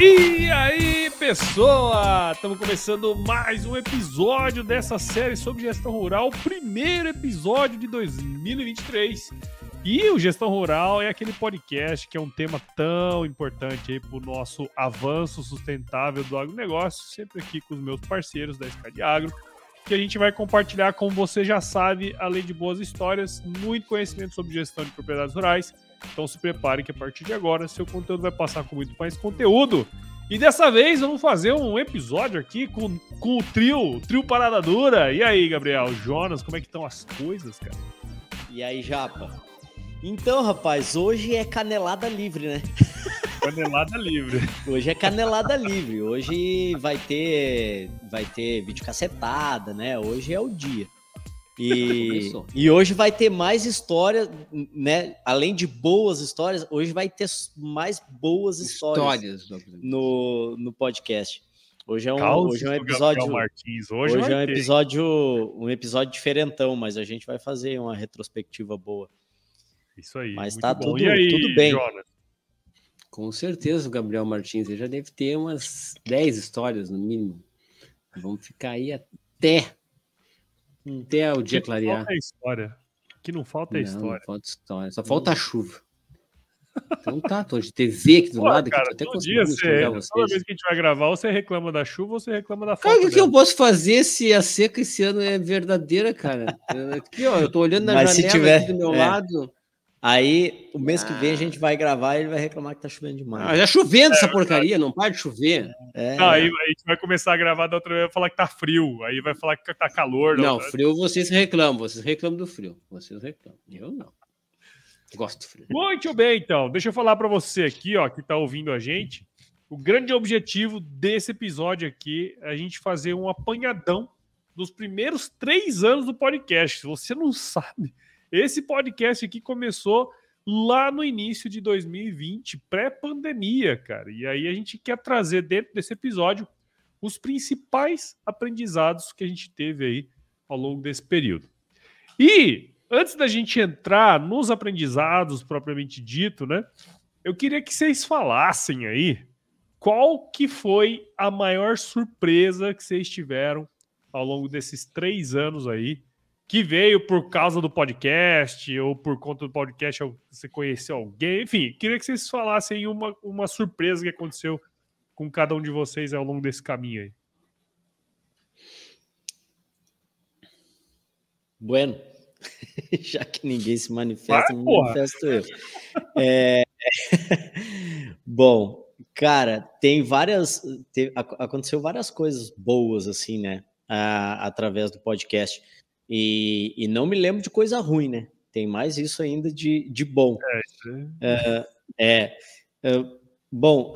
E aí, pessoal, estamos começando mais um episódio dessa série sobre gestão rural, primeiro episódio de 2023. E o Gestão Rural é aquele podcast que é um tema tão importante aí para o nosso avanço sustentável do agronegócio, sempre aqui com os meus parceiros da SCAD Agro, que a gente vai compartilhar, como você já sabe, além de boas histórias, muito conhecimento sobre gestão de propriedades rurais. Então se prepare que a partir de agora seu conteúdo vai passar com muito mais conteúdo. E dessa vez vamos fazer um episódio aqui com o trio Parada Dura. E aí, Gabriel, Jonas, como é que estão as coisas, cara? E aí, Japa? Então, rapaz, hoje é canelada livre, né? Canelada livre. Hoje é canelada livre. Hoje vai ter videocassetada, né? Hoje é o dia. E hoje vai ter mais histórias, né? Além de boas histórias, hoje vai ter mais boas histórias no podcast. Hoje é um episódio. Hoje é um episódio diferentão, mas a gente vai fazer uma retrospectiva boa. Isso aí. Mas tá bom. tudo bem. Jonas? Com certeza o Gabriel Martins ele já deve ter umas 10 histórias no mínimo. Vamos ficar aí até o dia clarear. Que não falta é história. Não falta história. Só falta a chuva. Então tá, tô de TV aqui do lado. Cara, até toda vez que a gente vai gravar, você reclama da chuva ou você reclama da falta. Cara, o que eu posso fazer se a seca esse ano é verdadeira, cara? Aqui, ó, eu tô olhando na janela aqui do meu lado. Aí, o mês que vem a gente vai gravar e ele vai reclamar que tá chovendo demais. Já chovendo essa porcaria, não para de chover. Não, aí a gente vai começar a gravar da outra vez, vai falar que tá frio, aí vai falar que tá calor. Não, frio vocês reclamam do frio. Vocês reclamam, eu não. Gosto do frio. Muito bem, então. Deixa eu falar para você aqui, ó, que tá ouvindo a gente. O grande objetivo desse episódio aqui é a gente fazer um apanhadão dos primeiros 3 anos do podcast. Se você não sabe, esse podcast aqui começou lá no início de 2020, pré-pandemia, cara. E aí a gente quer trazer dentro desse episódio os principais aprendizados que a gente teve aí ao longo desse período. E antes da gente entrar nos aprendizados propriamente dito, né? Eu queria que vocês falassem aí qual que foi a maior surpresa que vocês tiveram ao longo desses 3 anos aí, que veio por causa do podcast, ou por conta do podcast você conheceu alguém, enfim, queria que vocês falassem uma surpresa que aconteceu com cada um de vocês ao longo desse caminho aí. Bueno, já que ninguém se manifesta, me manifesto eu. Bom, cara, aconteceu várias coisas boas, assim, né, através do podcast. E não me lembro de coisa ruim, né? Tem mais isso ainda de bom. Bom,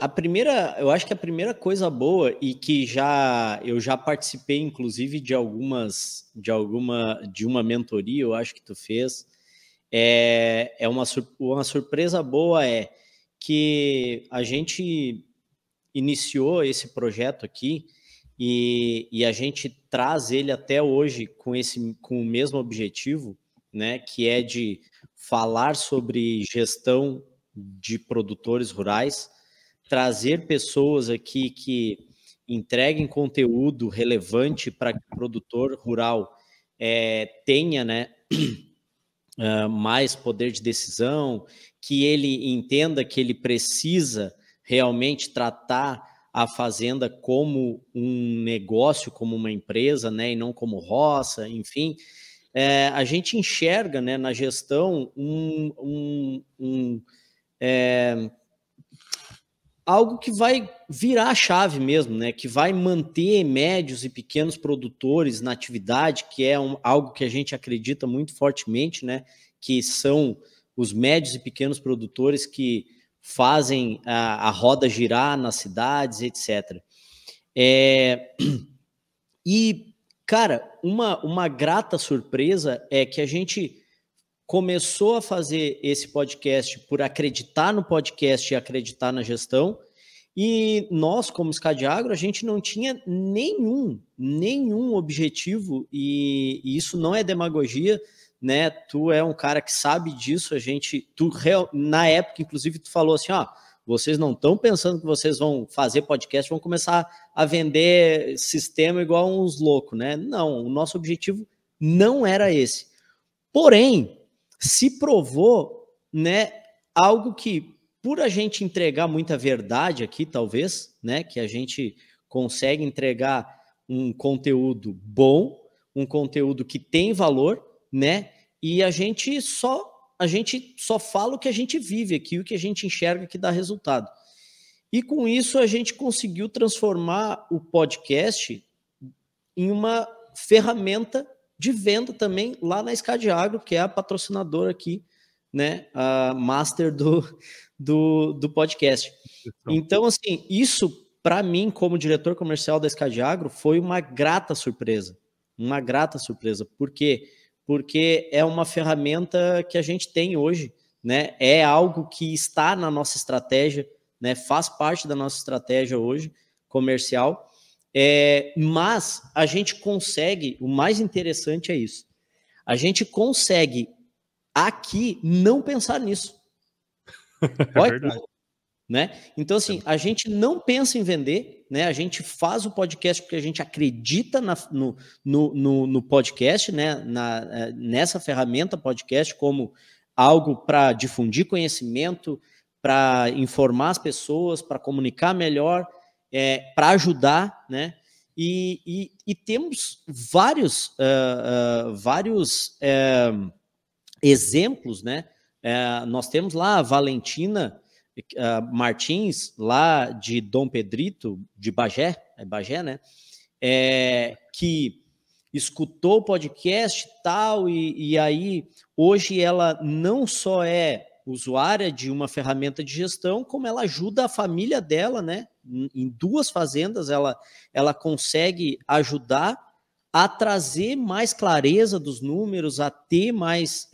eu acho que a primeira coisa boa e que eu já participei, inclusive, de uma mentoria, eu acho que tu fez, uma surpresa boa é que a gente iniciou esse projeto aqui e a gente traz ele até hoje com o mesmo objetivo, né, que é de falar sobre gestão de produtores rurais, trazer pessoas aqui que entreguem conteúdo relevante para que o produtor rural tenha, né, mais poder de decisão, que ele entenda que ele precisa realmente tratar a fazenda como um negócio, como uma empresa, né, e não como roça, enfim. A gente enxerga, né, na gestão algo que vai virar a chave mesmo, né, que vai manter médios e pequenos produtores na atividade, que é algo que a gente acredita muito fortemente, né, que são os médios e pequenos produtores que fazem a roda girar nas cidades, etc. E, cara, uma grata surpresa é que a gente começou a fazer esse podcast por acreditar no podcast e acreditar na gestão, e nós, como Scadiagro, a gente não tinha nenhum objetivo, e isso não é demagogia, né? Tu é um cara que sabe disso, na época, inclusive, tu falou assim, ó, vocês não estão pensando que vocês vão fazer podcast, vão começar a vender sistema igual uns loucos, né? Não, o nosso objetivo não era esse. Porém, se provou, né, algo que, por a gente entregar muita verdade aqui, talvez, né, que a gente consegue entregar um conteúdo bom, um conteúdo que tem valor, né, e a gente só fala o que a gente vive aqui, o que a gente enxerga que dá resultado. E com isso a gente conseguiu transformar o podcast em uma ferramenta de venda também lá na Scadiagro, que é a patrocinadora aqui, né, a master do podcast. Então, assim, isso para mim, como diretor comercial da Scadiagro, foi uma grata surpresa. Uma grata surpresa. Por quê? Porque é uma ferramenta que a gente tem hoje, né? É algo que está na nossa estratégia, né? Faz parte da nossa estratégia hoje comercial. Mas a gente consegue, o mais interessante é isso, a gente consegue aqui não pensar nisso. É verdade. Né? Então, assim, a gente não pensa em vender, né? A gente faz o podcast porque a gente acredita no podcast, né? Nessa ferramenta podcast como algo para difundir conhecimento, para informar as pessoas, para comunicar melhor, para ajudar, né? E temos vários exemplos, né? Nós temos lá a Valentina Martins, lá de Dom Pedrito, de Bagé, Bagé, né? Que escutou o podcast e tal, e aí hoje ela não só é usuária de uma ferramenta de gestão, como ela ajuda a família dela, né? Em 2 fazendas, ela consegue ajudar a trazer mais clareza dos números, a ter mais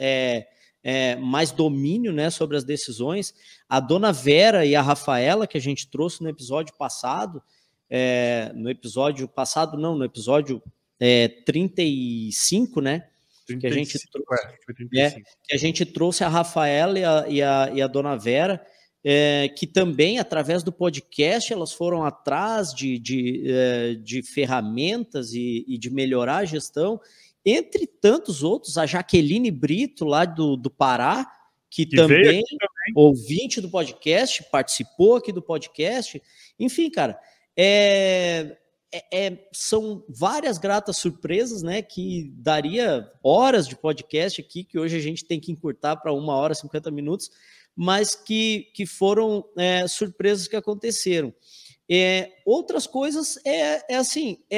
domínio, né, sobre as decisões. A dona Vera e a Rafaela, que a gente trouxe no episódio passado, no episódio 35, né? 35, que a gente trouxe a Rafaela e a dona Vera, que também, através do podcast, elas foram atrás de ferramentas e de melhorar a gestão, entre tantos outros, a Jaqueline Brito, lá do Pará, que também ouvinte do podcast, participou aqui do podcast. Enfim, cara, são várias gratas surpresas, né, que daria horas de podcast aqui, que hoje a gente tem que encurtar para 1 hora e 50 minutos, mas que foram surpresas que aconteceram. Outras coisas é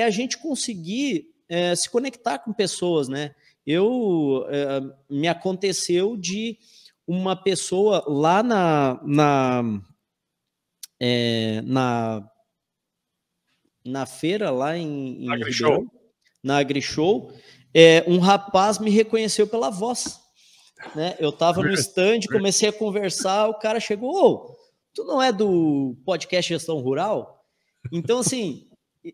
a gente conseguir se conectar com pessoas, né? Me aconteceu de uma pessoa lá na feira lá em Ribeirão, na AgriShow, um rapaz me reconheceu pela voz, né? Eu estava no stand, comecei a conversar, o cara chegou, tu não é do podcast Gestão Rural? Então, assim,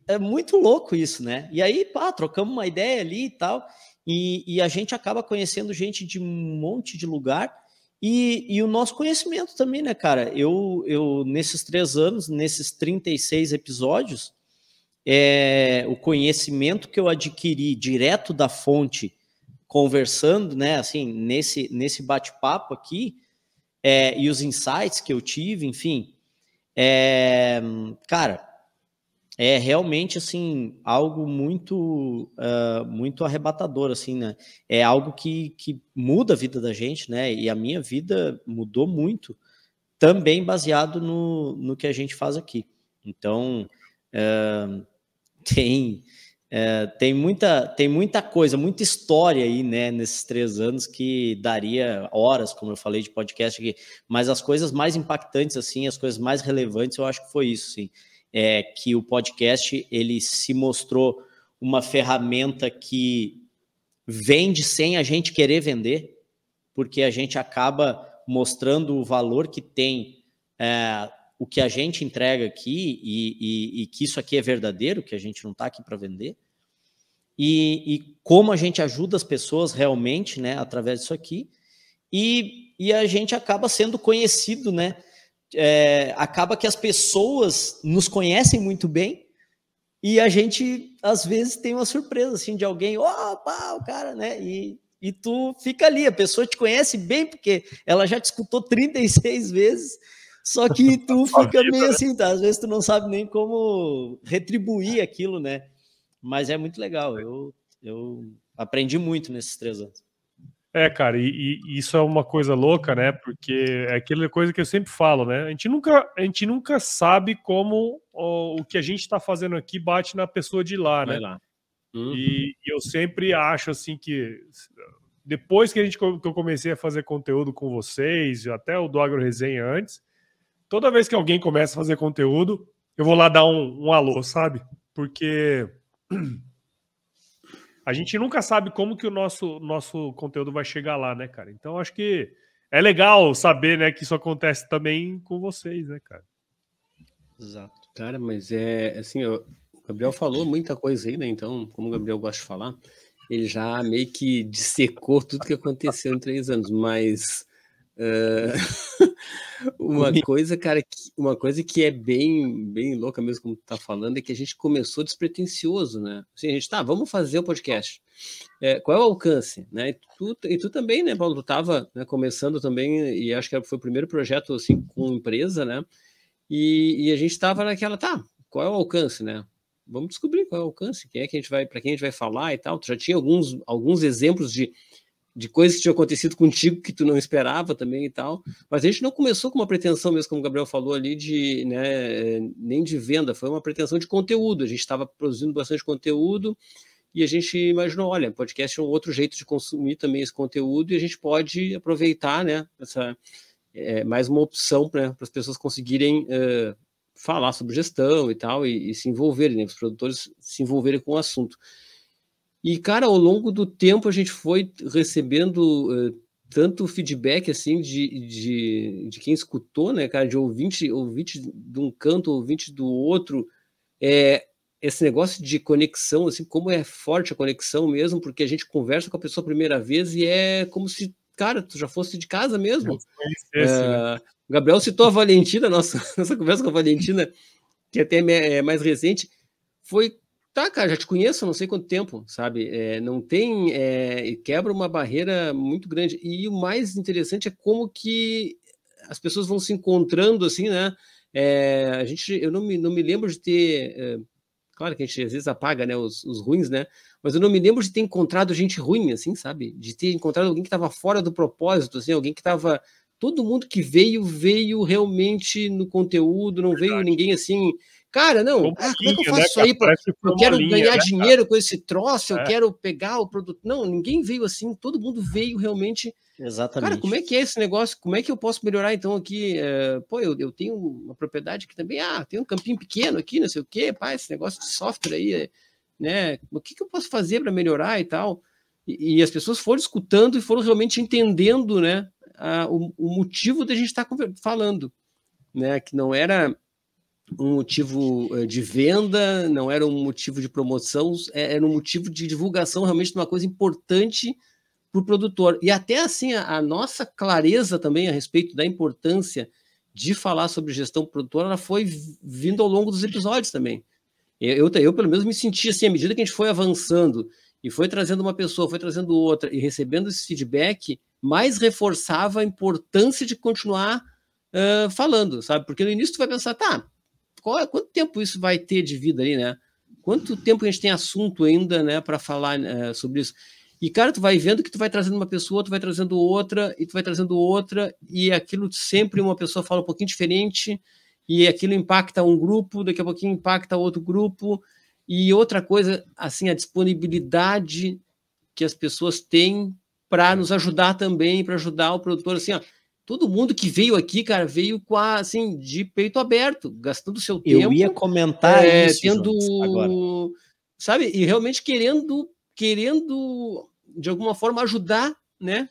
é muito louco isso, né? E aí, trocamos uma ideia ali e tal, e a gente acaba conhecendo gente de um monte de lugar, e o nosso conhecimento também, né, cara? Eu nesses 3 anos, nesses 36 episódios, o conhecimento que eu adquiri direto da fonte, conversando, né, assim, nesse bate-papo aqui, e os insights que eu tive, enfim, cara, é realmente, assim, algo muito arrebatador, assim, né? É algo que muda a vida da gente, né? E a minha vida mudou muito, também baseado no que a gente faz aqui. Então, tem muita coisa, muita história aí, né, nesses 3 anos, que daria horas, como eu falei, de podcast aqui. Mas as coisas mais impactantes, assim, as coisas mais relevantes, eu acho que foi isso, sim. é que o podcast ele se mostrou uma ferramenta que vende sem a gente querer vender, porque a gente acaba mostrando o valor que tem o que a gente entrega aqui e que isso aqui é verdadeiro, que a gente não está aqui para vender, e como a gente ajuda as pessoas realmente, né, através disso aqui, e a gente acaba sendo conhecido, né? Acaba que as pessoas nos conhecem muito bem e a gente, às vezes, tem uma surpresa, assim, de alguém, opa, o cara, né? E tu fica ali, a pessoa te conhece bem porque ela já te escutou 36 vezes, só que tu fica meio assim, tá? Às vezes tu não sabe nem como retribuir aquilo, né? Mas é muito legal, eu aprendi muito nesses 3 anos. Cara, e isso é uma coisa louca, né? Porque é aquela coisa que eu sempre falo, né? A gente nunca sabe como o que a gente está fazendo aqui bate na pessoa de lá, né? Lá. E eu sempre acho assim que depois que eu comecei a fazer conteúdo com vocês, até o do Agro Resenha antes, toda vez que alguém começa a fazer conteúdo, eu vou lá dar um alô, sabe? Porque a gente nunca sabe como que o nosso conteúdo vai chegar lá, né, cara? Então, acho que é legal saber, né, que isso acontece também com vocês, né, cara? Exato. Cara, mas assim, o Gabriel falou muita coisa aí, né? Então, como o Gabriel gosta de falar, ele já meio que dissecou tudo que aconteceu em 3 anos, mas uma coisa, cara, uma coisa que é bem louca mesmo, como tu tá falando, é que a gente começou despretensioso, né? Assim, a gente, vamos fazer o podcast. Qual é o alcance, né? E tu também, né, Paulo? Tu tava, né, começando também, e acho que foi o primeiro projeto, assim, com empresa, né? E a gente estava naquela, qual é o alcance, né? Vamos descobrir qual é o alcance, para quem a gente vai falar e tal. Tu já tinha alguns exemplos de coisas que tinham acontecido contigo que tu não esperava também e tal, mas a gente não começou com uma pretensão mesmo, como o Gabriel falou ali, nem de venda, foi uma pretensão de conteúdo. A gente estava produzindo bastante conteúdo e a gente imaginou, olha, podcast é um outro jeito de consumir também esse conteúdo e a gente pode aproveitar, né, mais uma opção, né, para as pessoas conseguirem falar sobre gestão e tal, e se envolverem, né, os produtores se envolverem com o assunto. E, cara, ao longo do tempo a gente foi recebendo tanto feedback, assim, de quem escutou, né, cara, de ouvinte de um canto, ouvinte do outro, esse negócio de conexão, assim, como é forte a conexão mesmo, porque a gente conversa com a pessoa a primeira vez e é como se, cara, tu já fosse de casa mesmo. Né? O Gabriel citou a Valentina, nossa conversa com a Valentina, que até é mais recente, foi, cara, já te conheço há não sei quanto tempo, sabe? Não tem, quebra uma barreira muito grande. E o mais interessante é como que as pessoas vão se encontrando, assim, né? Eu não me lembro de ter... claro que a gente às vezes apaga, né, os ruins, né? Mas eu não me lembro de ter encontrado gente ruim, assim, sabe? De ter encontrado alguém que estava fora do propósito, assim, alguém que estava... Todo mundo que veio realmente no conteúdo, não veio ninguém assim... Cara, não, como é que eu faço isso aí? Eu quero ganhar dinheiro com esse troço, eu quero pegar o produto. Não, ninguém veio assim, todo mundo veio realmente. Exatamente. Cara, como é que é esse negócio? Como é que eu posso melhorar então aqui? Eu tenho uma propriedade que também, tem um campinho pequeno aqui, não sei o quê, esse negócio de software aí, né? O que eu posso fazer para melhorar e tal? E as pessoas foram escutando e foram realmente entendendo, né, o motivo da gente estar falando, né? Que não era um motivo de venda, não era um motivo de promoção, era um motivo de divulgação realmente de uma coisa importante para o produtor. E até assim, a nossa clareza também a respeito da importância de falar sobre gestão produtora, ela foi vindo ao longo dos episódios também. Eu pelo menos me senti assim, à medida que a gente foi avançando e foi trazendo uma pessoa, foi trazendo outra e recebendo esse feedback, mais reforçava a importância de continuar falando, sabe? Porque no início tu vai pensar, quanto tempo isso vai ter de vida aí, né? Quanto tempo a gente tem assunto ainda, né, para falar sobre isso? E, cara, tu vai vendo que tu vai trazendo uma pessoa, tu vai trazendo outra, e tu vai trazendo outra, e aquilo sempre uma pessoa fala um pouquinho diferente, e aquilo impacta um grupo, daqui a pouquinho impacta outro grupo, e outra coisa, assim, a disponibilidade que as pessoas têm para nos ajudar também, para ajudar o produtor, assim, todo mundo que veio aqui, cara, veio com assim, de peito aberto, gastando seu tempo. Eu ia comentar isso, tendo, Jonas, agora. Sabe, e realmente querendo, de alguma forma, ajudar, né,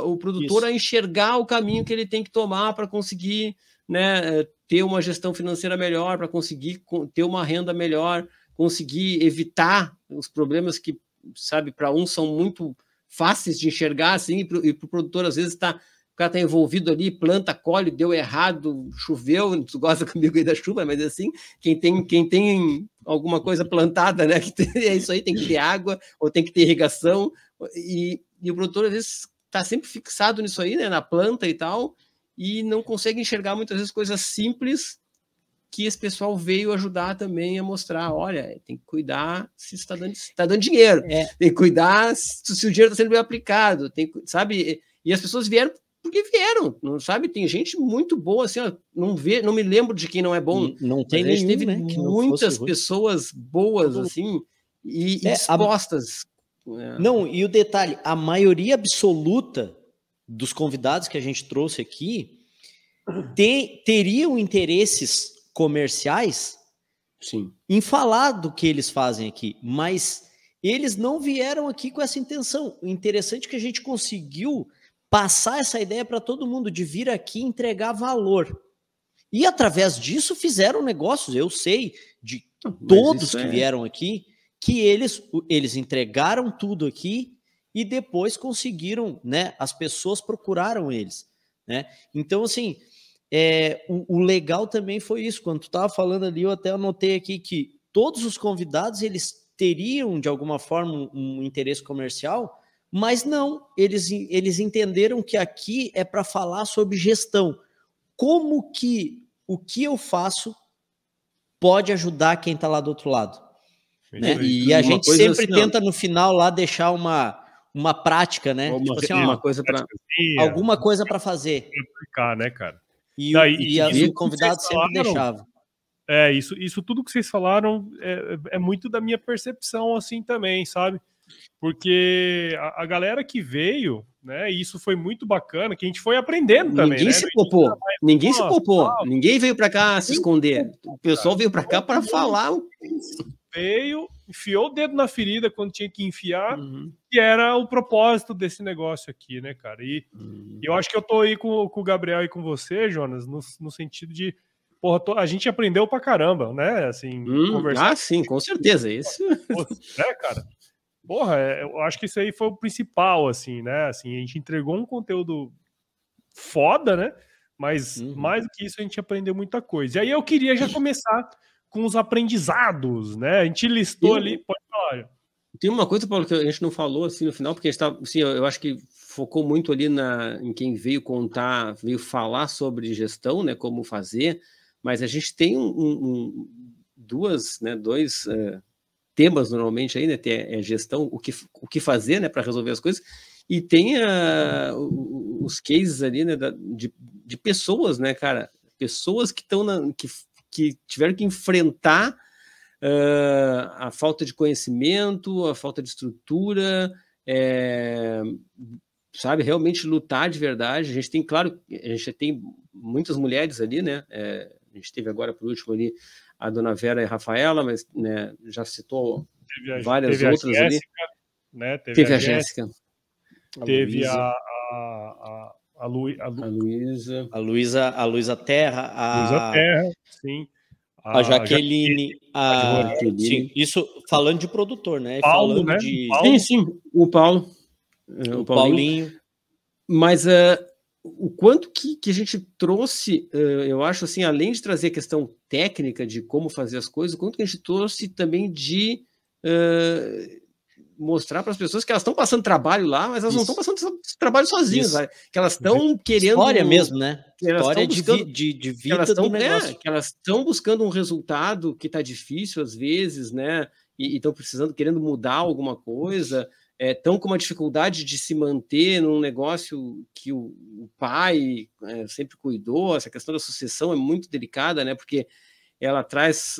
o produtor a enxergar o caminho que ele tem que tomar para conseguir, né, ter uma gestão financeira melhor, para conseguir ter uma renda melhor, conseguir evitar os problemas que, sabe, para uns são muito fáceis de enxergar, assim, e para o produtor, às vezes, o cara está envolvido ali, planta, colhe, deu errado, choveu, tu gosta comigo aí da chuva, mas assim, quem tem alguma coisa plantada, né, é isso aí, tem que ter água, ou tem que ter irrigação, e o produtor, às vezes, está sempre fixado nisso aí, né, na planta e tal, e não consegue enxergar muitas vezes coisas simples que esse pessoal veio ajudar também a mostrar, olha, tem que cuidar se está dando dinheiro, tem que cuidar se o dinheiro está sendo bem aplicado, sabe? E as pessoas vieram porque vieram, não sabe? Tem gente muito boa, assim, ó, não me lembro de quem não é bom. Não tem nenhum, teve né, muitas pessoas boas, assim, e dispostas. Não, e o detalhe, a maioria absoluta dos convidados que a gente trouxe aqui teriam interesses comerciais, sim, em falar do que eles fazem aqui, mas eles não vieram aqui com essa intenção. O interessante é que a gente conseguiu passar essa ideia para todo mundo de vir aqui entregar valor. E através disso fizeram negócios, eu sei, de todos que vieram aqui, que eles entregaram tudo aqui e depois conseguiram, né? As pessoas procuraram eles, né? Então, assim, o legal também foi isso. Quando tu estava falando ali, eu até anotei aqui que todos os convidados, eles teriam, de alguma forma, um interesse comercial, mas não, eles entenderam que aqui é para falar sobre gestão. Como que o que eu faço pode ajudar quem está lá do outro lado? Né? E a gente sempre assim, tenta, no final, lá deixar uma prática, né? Tipo assim, alguma coisa para fazer. Aplicar, né, cara? E o convidado sempre deixava. Isso tudo que vocês falaram é muito da minha percepção, assim, também, sabe? Porque a galera que veio, né, e isso foi muito bacana, que a gente foi aprendendo também, ninguém né? Se popou. Ninguém se popou. Ninguém veio para cá se esconder. O pessoal veio para cá para falar. Veio, enfiou o dedo na ferida quando tinha que enfiar, que era o propósito desse negócio aqui, né, cara? E eu acho que eu tô aí com o Gabriel e com você, Jonas, no sentido de, porra, a gente aprendeu pra caramba, né? Assim, conversar. Ah, sim, com certeza. Isso. Né, cara? Porra, eu acho que isso aí foi o principal, assim, né? Assim, a gente entregou um conteúdo foda, né? Mas mais do que isso, a gente aprendeu muita coisa. E aí eu queria já começar com os aprendizados, né? A gente listou ali, pode falar. Tem uma coisa, Paulo, que a gente não falou assim no final, porque a gente tá, assim, eu acho que focou muito ali em quem veio falar sobre gestão, né? Como fazer, mas a gente tem dois temas normalmente aí, né? Tem gestão, o que fazer, né? Para resolver as coisas, e tem os cases ali, né? De pessoas, né, cara? Pessoas que estão que tiveram que enfrentar a falta de conhecimento, a falta de estrutura, sabe, realmente lutar de verdade. A gente tem, claro, a gente tem muitas mulheres ali, né? A gente teve agora, por último, ali a dona Vera e a Rafaela, mas, né, já citou várias outras Jéssica, ali. Né? Teve a Jéssica. Teve a Luísa. A Luísa Terra. Luísa Terra, sim. A Jaqueline. Sim, isso falando de produtor, né? Paulo, falando né? de... Sim, o Paulo. O Paulinho. Mas o quanto que a gente trouxe, eu acho assim, além de trazer a questão técnica de como fazer as coisas, o quanto que a gente trouxe também de mostrar para as pessoas que elas estão passando trabalho lá, mas elas não estão passando trabalho sozinhas, que elas estão querendo... História mesmo, né? História de vida do negócio. Que elas estão buscando um resultado que está difícil às vezes, né? E estão querendo mudar alguma coisa, estão com uma dificuldade de se manter num negócio que o pai sempre cuidou. Essa questão da sucessão é muito delicada, né? Porque ela traz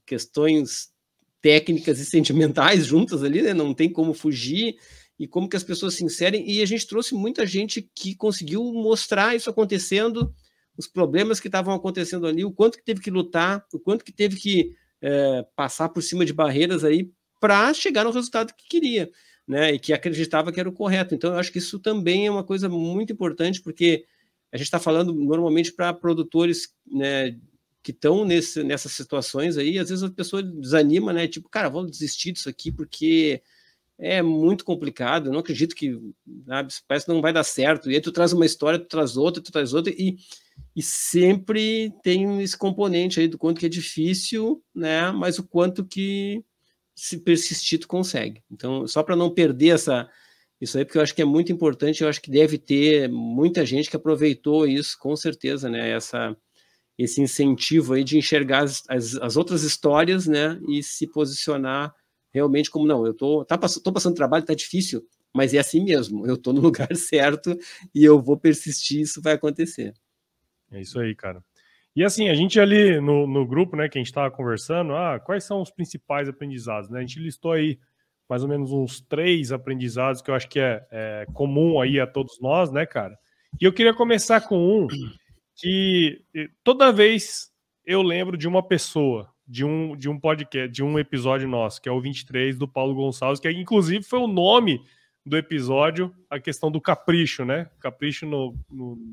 questões técnicas e sentimentais juntas ali, né? Não tem como fugir. e como que as pessoas se inserem, e a gente trouxe muita gente que conseguiu mostrar isso acontecendo, os problemas que estavam acontecendo ali, o quanto que teve que lutar, o quanto que teve que passar por cima de barreiras aí para chegar no resultado que queria, né, e que acreditava que era o correto. Então, eu acho que isso também é uma coisa muito importante, porque a gente está falando normalmente para produtores, né, que estão nessas situações aí, às vezes a pessoa desanima, né, tipo, cara, vou desistir disso aqui porque é muito complicado, eu não acredito que, sabe, parece que não vai dar certo, e aí tu traz uma história, tu traz outra, e sempre tem esse componente aí do quanto que é difícil, né, mas o quanto que se persistir tu consegue. Então, só para não perder isso aí, porque eu acho que é muito importante, eu acho que deve ter muita gente que aproveitou isso, com certeza, né, esse incentivo aí de enxergar as outras histórias, né, e se posicionar realmente como, não, eu tô passando trabalho, tá difícil, mas é assim mesmo, eu tô no lugar certo e eu vou persistir, isso vai acontecer. É isso aí, cara. E assim, a gente ali no grupo, né, que a gente estava conversando, quais são os principais aprendizados, né? A gente listou aí mais ou menos uns 3 aprendizados que eu acho que é comum aí a todos nós, né, cara? E eu queria começar com um que toda vez eu lembro de uma pessoa, de um podcast, de um episódio nosso, que é o 23 do Paulo Gonçalves, que inclusive foi o nome do episódio, a questão do capricho, né? Capricho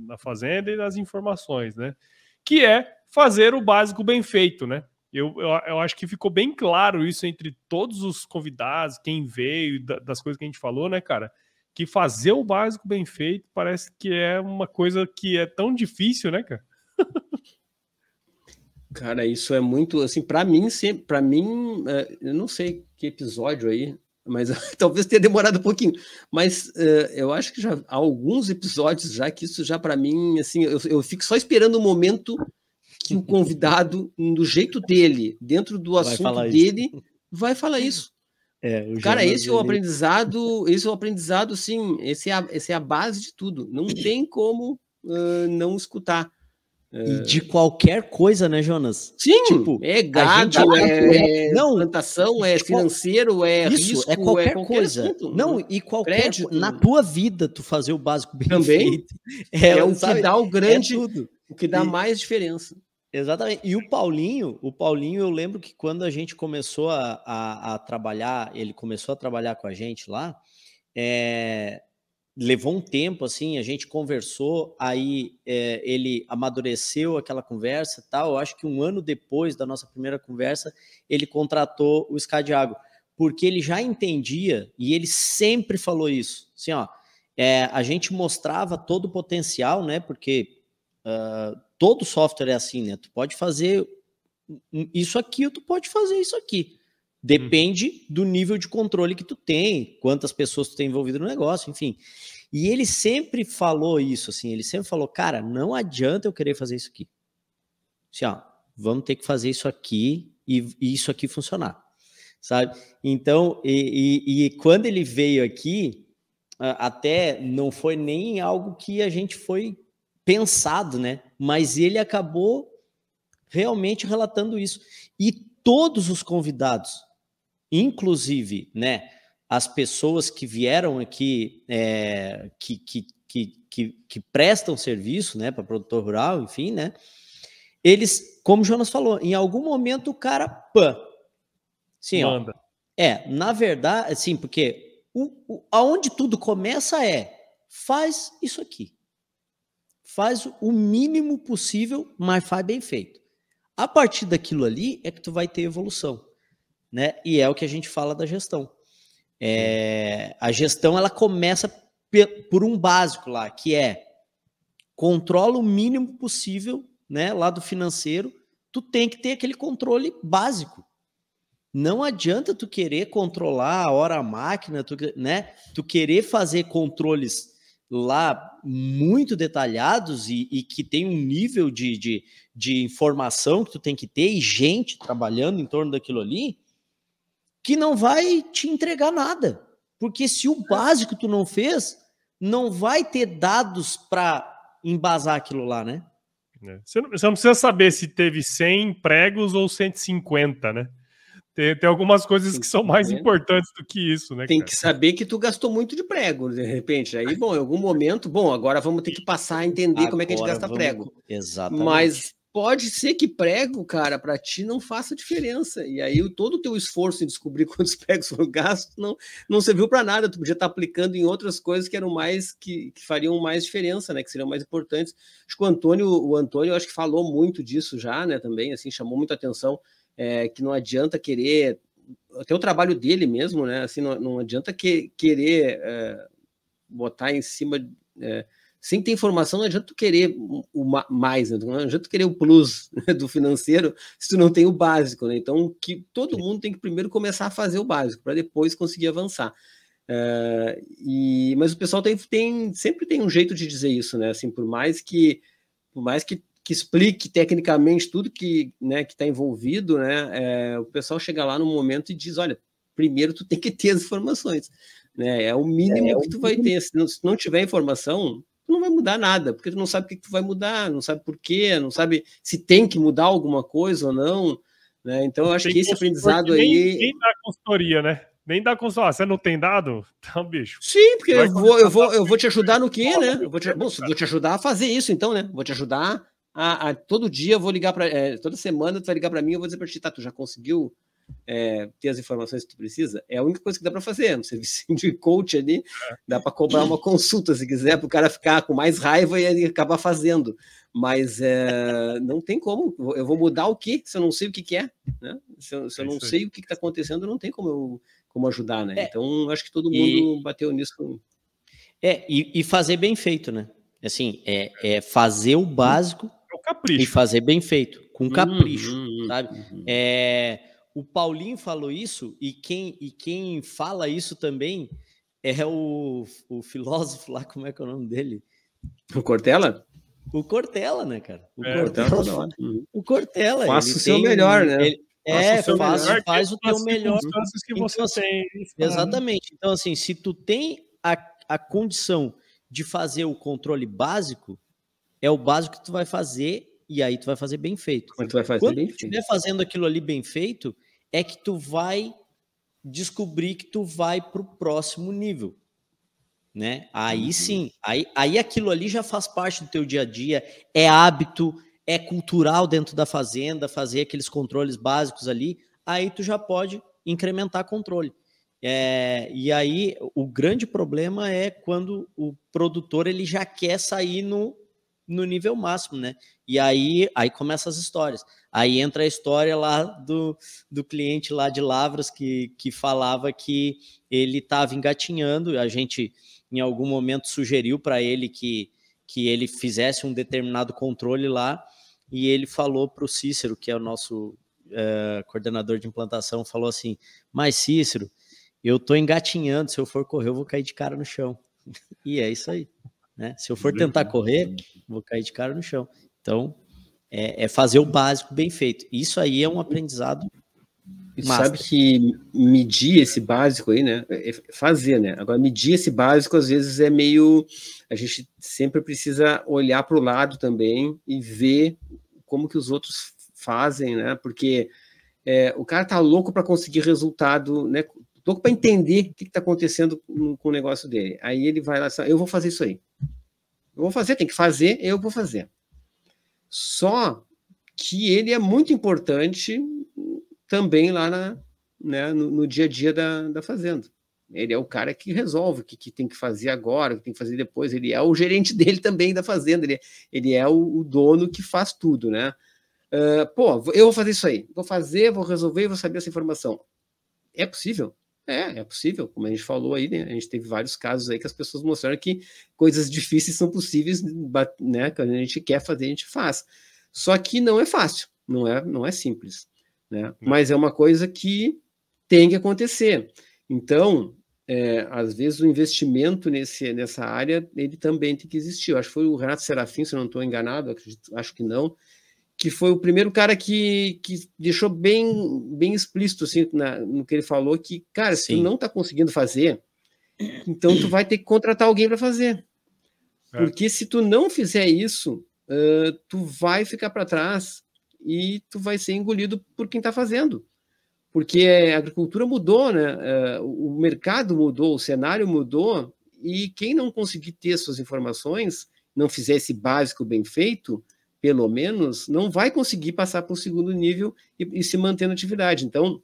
na fazenda e nas informações, né? Que é fazer o básico bem feito, né? Eu acho que ficou bem claro isso entre todos os convidados, quem veio, das coisas que a gente falou, né, cara? Que fazer o básico bem feito parece que é uma coisa que é tão difícil, né, cara? Cara, isso é muito, assim, para mim, eu não sei que episódio aí, mas talvez tenha demorado um pouquinho, mas eu acho que já há alguns episódios já que isso já para mim, assim, eu fico só esperando o momento que o convidado, do jeito dele, dentro do assunto dele, vai falar isso. Cara, esse é o aprendizado, sim, esse é a base de tudo, não tem como não escutar. E de qualquer coisa, né, Jonas? Sim, tipo, é gado, não, plantação, é financeiro, é isso, risco, é qualquer coisa. assunto, não, e qualquer crédito, na tua vida tu fazer o básico bem também feito. É o que dá o grande, o que dá mais diferença. Exatamente. E o Paulinho, eu lembro que quando a gente começou a trabalhar, ele começou a trabalhar com a gente lá, levou um tempo, assim, a gente conversou, aí ele amadureceu aquela conversa e tal. Eu acho que 1 ano depois da nossa primeira conversa, ele contratou o Scadiago, porque ele já entendia, e ele sempre falou isso, assim, ó, a gente mostrava todo o potencial, né, porque todo software é assim, né, tu pode fazer isso aqui ou tu pode fazer isso aqui. Depende do nível de controle que tu tem, quantas pessoas tu tem envolvido no negócio, enfim. E ele sempre falou isso, assim, ele sempre falou, cara, não adianta eu querer fazer isso aqui. Assim, ó, vamos ter que fazer isso aqui e isso aqui funcionar, sabe? Então, e quando ele veio aqui, até não foi nem algo que a gente foi pensado, né? Mas ele acabou realmente relatando isso. E todos os convidados, inclusive, né, as pessoas que vieram aqui, que prestam serviço, né, para produtor rural, enfim, né, eles, como o Jonas falou, em algum momento o cara, sim, manda. Na verdade, assim, porque aonde tudo começa faz isso aqui. Faz o mínimo possível, mas faz bem feito. A partir daquilo ali é que tu vai ter evolução, né? E é o que a gente fala da gestão. A gestão, ela começa por um básico lá, que controla o mínimo possível, né? Lá do financeiro, tu tem que ter aquele controle básico. Não adianta tu querer controlar a hora a máquina, né? Tu querer fazer controles lá muito detalhados e que tem um nível de informação que tu tem que ter e gente trabalhando em torno daquilo ali, que não vai te entregar nada. Porque se o básico tu não fez, não vai ter dados para embasar aquilo lá, né? Você não precisa saber se teve 100 pregos ou 150, né? Tem algumas coisas que são mais importantes do que isso, né, Tem cara? que saber que tu gastou muito de prego, de repente. Aí, bom, em algum momento, bom, agora vamos ter que passar a entender como é que a gente gasta prego. Exatamente. Mas pode ser que prego, cara, para ti não faça diferença. E aí todo o teu esforço em descobrir quantos pregos foram gastos não serviu para nada. Tu podia estar aplicando em outras coisas que eram mais que fariam mais diferença, né? Que seriam mais importantes. Acho que o Antônio, acho que falou muito disso já, né? Também, assim, chamou muita atenção, que não adianta querer, até o trabalho dele mesmo, né? Assim, não adianta querer botar em cima. Sem ter informação, não adianta tu querer o mais, né? Não adianta tu querer o plus do financeiro se tu não tem o básico, né? Então, que todo mundo tem que primeiro começar a fazer o básico, para depois conseguir avançar. Mas o pessoal sempre tem um jeito de dizer isso, né? Assim, por mais que explique tecnicamente tudo que está envolvido, né? O pessoal chega lá no momento e diz, olha, primeiro tu tem que ter as informações, né? É o mínimo que tu vai ter. Se não tiver informação, não vai mudar nada, porque tu não sabe o que tu vai mudar, não sabe por quê, não sabe se tem que mudar alguma coisa ou não, né? Então eu acho que esse aprendizado aí... Nem dá consultoria, né? Nem dá consultoria. Você não tem dado? Então, bicho. Sim, porque eu vou te ajudar no quê, né? Vou te ajudar a fazer isso, então, né? Vou te ajudar todo dia, eu vou ligar para... toda semana tu vai ligar para mim, eu vou dizer para ti, tá, tu já conseguiu ter as informações que tu precisa? É a única coisa que dá para fazer, no serviço de coach ali, dá para cobrar uma consulta, se quiser, para o cara ficar com mais raiva e acabar fazendo. Mas não tem como, eu vou mudar o quê se eu não sei o que é, né? Se eu não sei o que está acontecendo, não tem como ajudar, né? Então, acho que todo mundo bateu nisso. E fazer bem feito, né? Assim, fazer o básico capricho. E fazer bem feito, com capricho, sabe? O Paulinho falou isso, e quem fala isso também é o filósofo lá, como é que é o nome dele? O Cortella? O Cortella, né, cara? O Cortella. Faça o seu melhor, né? Faz o teu melhor. Que você tem. Exatamente. Então, assim, se tu tem a condição de fazer o controle básico, é o básico que tu vai fazer, e aí tu vai fazer bem feito. Quando tu estiver fazendo aquilo ali bem feito, é que tu vai descobrir que tu vai para o próximo nível, né? Aí sim, aí aquilo ali já faz parte do teu dia a dia, é hábito, é cultural dentro da fazenda, fazer aqueles controles básicos ali, aí tu já pode incrementar controle. E aí o grande problema é quando o produtor ele já quer sair no nível máximo, né? E aí começam as histórias. Aí entra a história lá do cliente lá de Lavras que falava que ele estava engatinhando. A gente, em algum momento, sugeriu para ele que ele fizesse um determinado controle lá, e ele falou para o Cícero, que é o nosso coordenador de implantação, falou assim, mas Cícero, eu estou engatinhando, se eu for correr, eu vou cair de cara no chão. E é isso aí. Né? Se eu for tentar correr, vou cair de cara no chão. Então, é fazer o básico bem feito. Isso aí é um aprendizado. E sabe que medir esse básico aí, né? É fazer, né? Agora, medir esse básico, às vezes, é meio... A gente sempre precisa olhar para o lado também e ver como que os outros fazem, né? Porque o cara tá louco para conseguir resultado, né? Louco para entender o que está acontecendo com o negócio dele. Aí ele vai lá e fala, eu vou fazer isso aí. Eu vou fazer, tem que fazer, eu vou fazer. Só que ele é muito importante também lá no dia a dia da fazenda. Ele é o cara que resolve o que tem que fazer agora, o que tem que fazer depois. Ele é o gerente dele também da fazenda. Ele é o dono que faz tudo, né? Eu vou fazer isso aí. Vou resolver, vou saber essa informação. É possível? É possível, como a gente falou aí, né? A gente teve vários casos aí que as pessoas mostraram que coisas difíceis são possíveis, né? Quando a gente quer fazer, a gente faz. Só que não é fácil, não é simples, né? Mas é uma coisa que tem que acontecer. Então, às vezes o investimento nessa área, ele também tem que existir. Eu acho que foi o Renato Serafim, se eu não estou enganado, acho que não, que foi o primeiro cara que deixou bem explícito assim, no que ele falou, que, cara, se tu não está conseguindo fazer, então tu vai ter que contratar alguém para fazer. Porque se tu não fizer isso, tu vai ficar para trás e tu vai ser engolido por quem está fazendo. porque a agricultura mudou, né? O mercado mudou, o cenário mudou, e quem não conseguir ter suas informações, não fizer esse básico bem feito, pelo menos, não vai conseguir passar para o segundo nível e se manter na atividade. Então,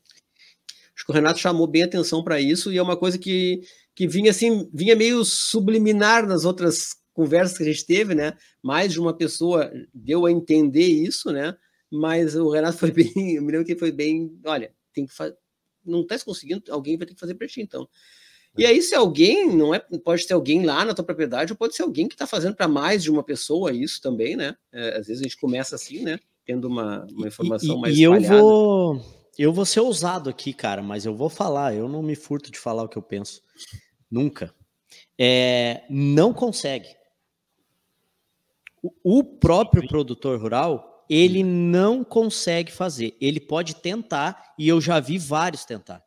acho que o Renato chamou bem atenção para isso, e é uma coisa que vinha assim, vinha meio subliminar nas outras conversas que a gente teve, né? Mais de uma pessoa deu a entender isso, né? Mas o Renato foi bem, eu me lembro que foi bem, olha, tem que não está conseguindo, alguém vai ter que fazer para ti, então. E aí, se alguém, não é, pode ser alguém lá na tua propriedade, ou pode ser alguém que está fazendo para mais de uma pessoa isso também, né? Às vezes a gente começa assim, né? Tendo uma informação mais espalhada. Eu vou ser ousado aqui, cara, mas eu vou falar, eu não me furto de falar o que eu penso. Nunca. Não consegue. O próprio produtor rural, ele não consegue fazer. Ele pode tentar, e eu já vi vários tentar.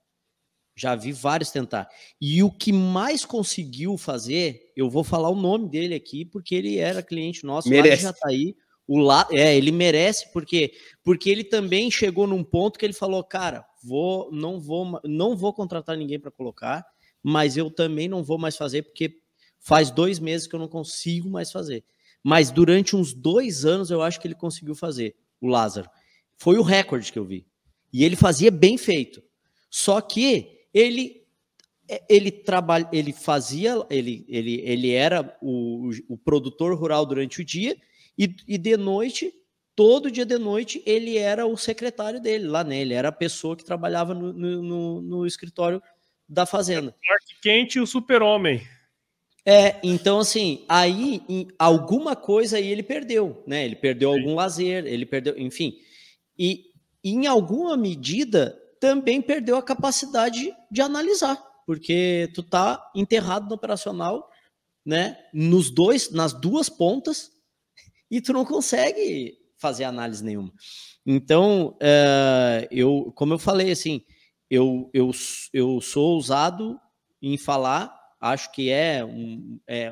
E o que mais conseguiu fazer, eu vou falar o nome dele aqui, porque ele era cliente nosso lá de Jataí. Ele merece, porque ele também chegou num ponto que ele falou, cara, não vou contratar ninguém para colocar, mas eu também não vou mais fazer, porque faz 2 meses que eu não consigo mais fazer. Mas durante uns 2 anos eu acho que ele conseguiu fazer, o Lázaro. Foi o recorde que eu vi. E ele fazia bem feito. Só que ele era o produtor rural durante o dia, e de noite, todo dia de noite, ele era o secretário dele lá, né? Ele era a pessoa que trabalhava no escritório da fazenda. O Clark Kent e o super-homem. Então assim, aí alguma coisa aí ele perdeu, né? Ele perdeu algum lazer, ele perdeu, enfim. E em alguma medida também perdeu a capacidade de analisar, porque tu tá enterrado no operacional, né? Nas duas pontas, e tu não consegue fazer análise nenhuma. Então, como eu falei, assim, eu sou ousado em falar, acho que é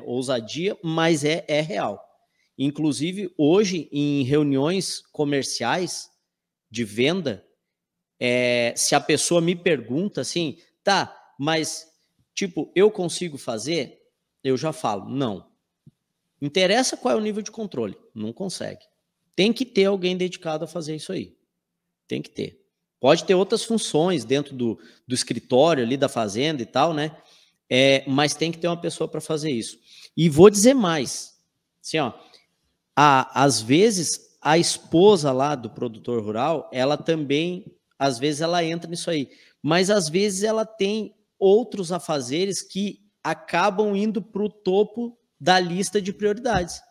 ousadia, mas é real. Inclusive, hoje, em reuniões comerciais de venda, se a pessoa me pergunta assim, tá, mas, tipo, eu consigo fazer? Eu já falo, não. Interessa qual é o nível de controle, não consegue. Tem que ter alguém dedicado a fazer isso aí. Tem que ter. Pode ter outras funções dentro do escritório ali da fazenda e tal, né? Mas tem que ter uma pessoa para fazer isso. E vou dizer mais. Assim, ó, às vezes, a esposa lá do produtor rural, ela também, às vezes, ela entra nisso aí. Mas, às vezes, ela tem outros afazeres que acabam indo para o topo da lista de prioridades,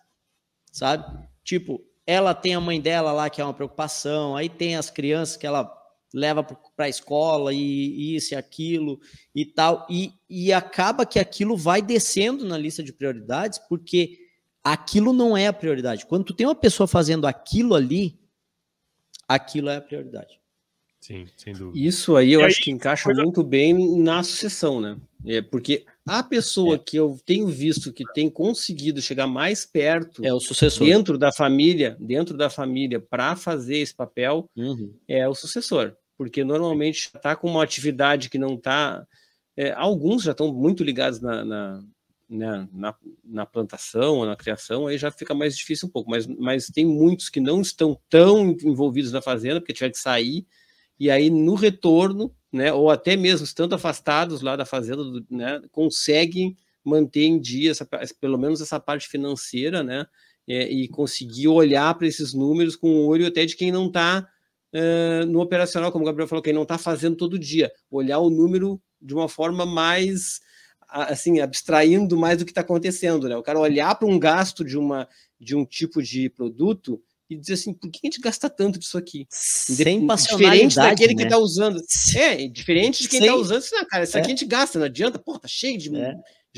sabe? Tipo, ela tem a mãe dela lá, que é uma preocupação, aí tem as crianças que ela leva para a escola, e isso e aquilo e tal, e acaba que aquilo vai descendo na lista de prioridades, porque aquilo não é a prioridade. Quando tu tem uma pessoa fazendo aquilo ali, aquilo é a prioridade. Sim, sem dúvida. Isso aí eu acho que encaixa muito bem na sucessão, né? Porque a pessoa que eu tenho visto que tem conseguido chegar mais perto é o sucessor. dentro da família para fazer esse papel, é o sucessor. Porque normalmente está com uma atividade que não está... alguns já estão muito ligados na plantação ou na criação, aí já fica mais difícil um pouco. Mas tem muitos que não estão tão envolvidos na fazenda, porque tiver que sair, e aí no retorno, né, ou até mesmo estando afastados lá da fazenda, né, conseguem manter em dia pelo menos essa parte financeira, né, e conseguir olhar para esses números com o olho até de quem não está no operacional, como o Gabriel falou, quem não está fazendo todo dia, olhar o número de uma forma mais, assim, abstraindo mais do que está acontecendo, né, o cara olhar para um gasto de um tipo de produto e dizer assim, por que a gente gasta tanto disso aqui? Sem diferente daquele, né, que está usando. Diferente de quem está usando, assim, cara, isso aqui a gente gasta, não adianta, pô, tá cheio de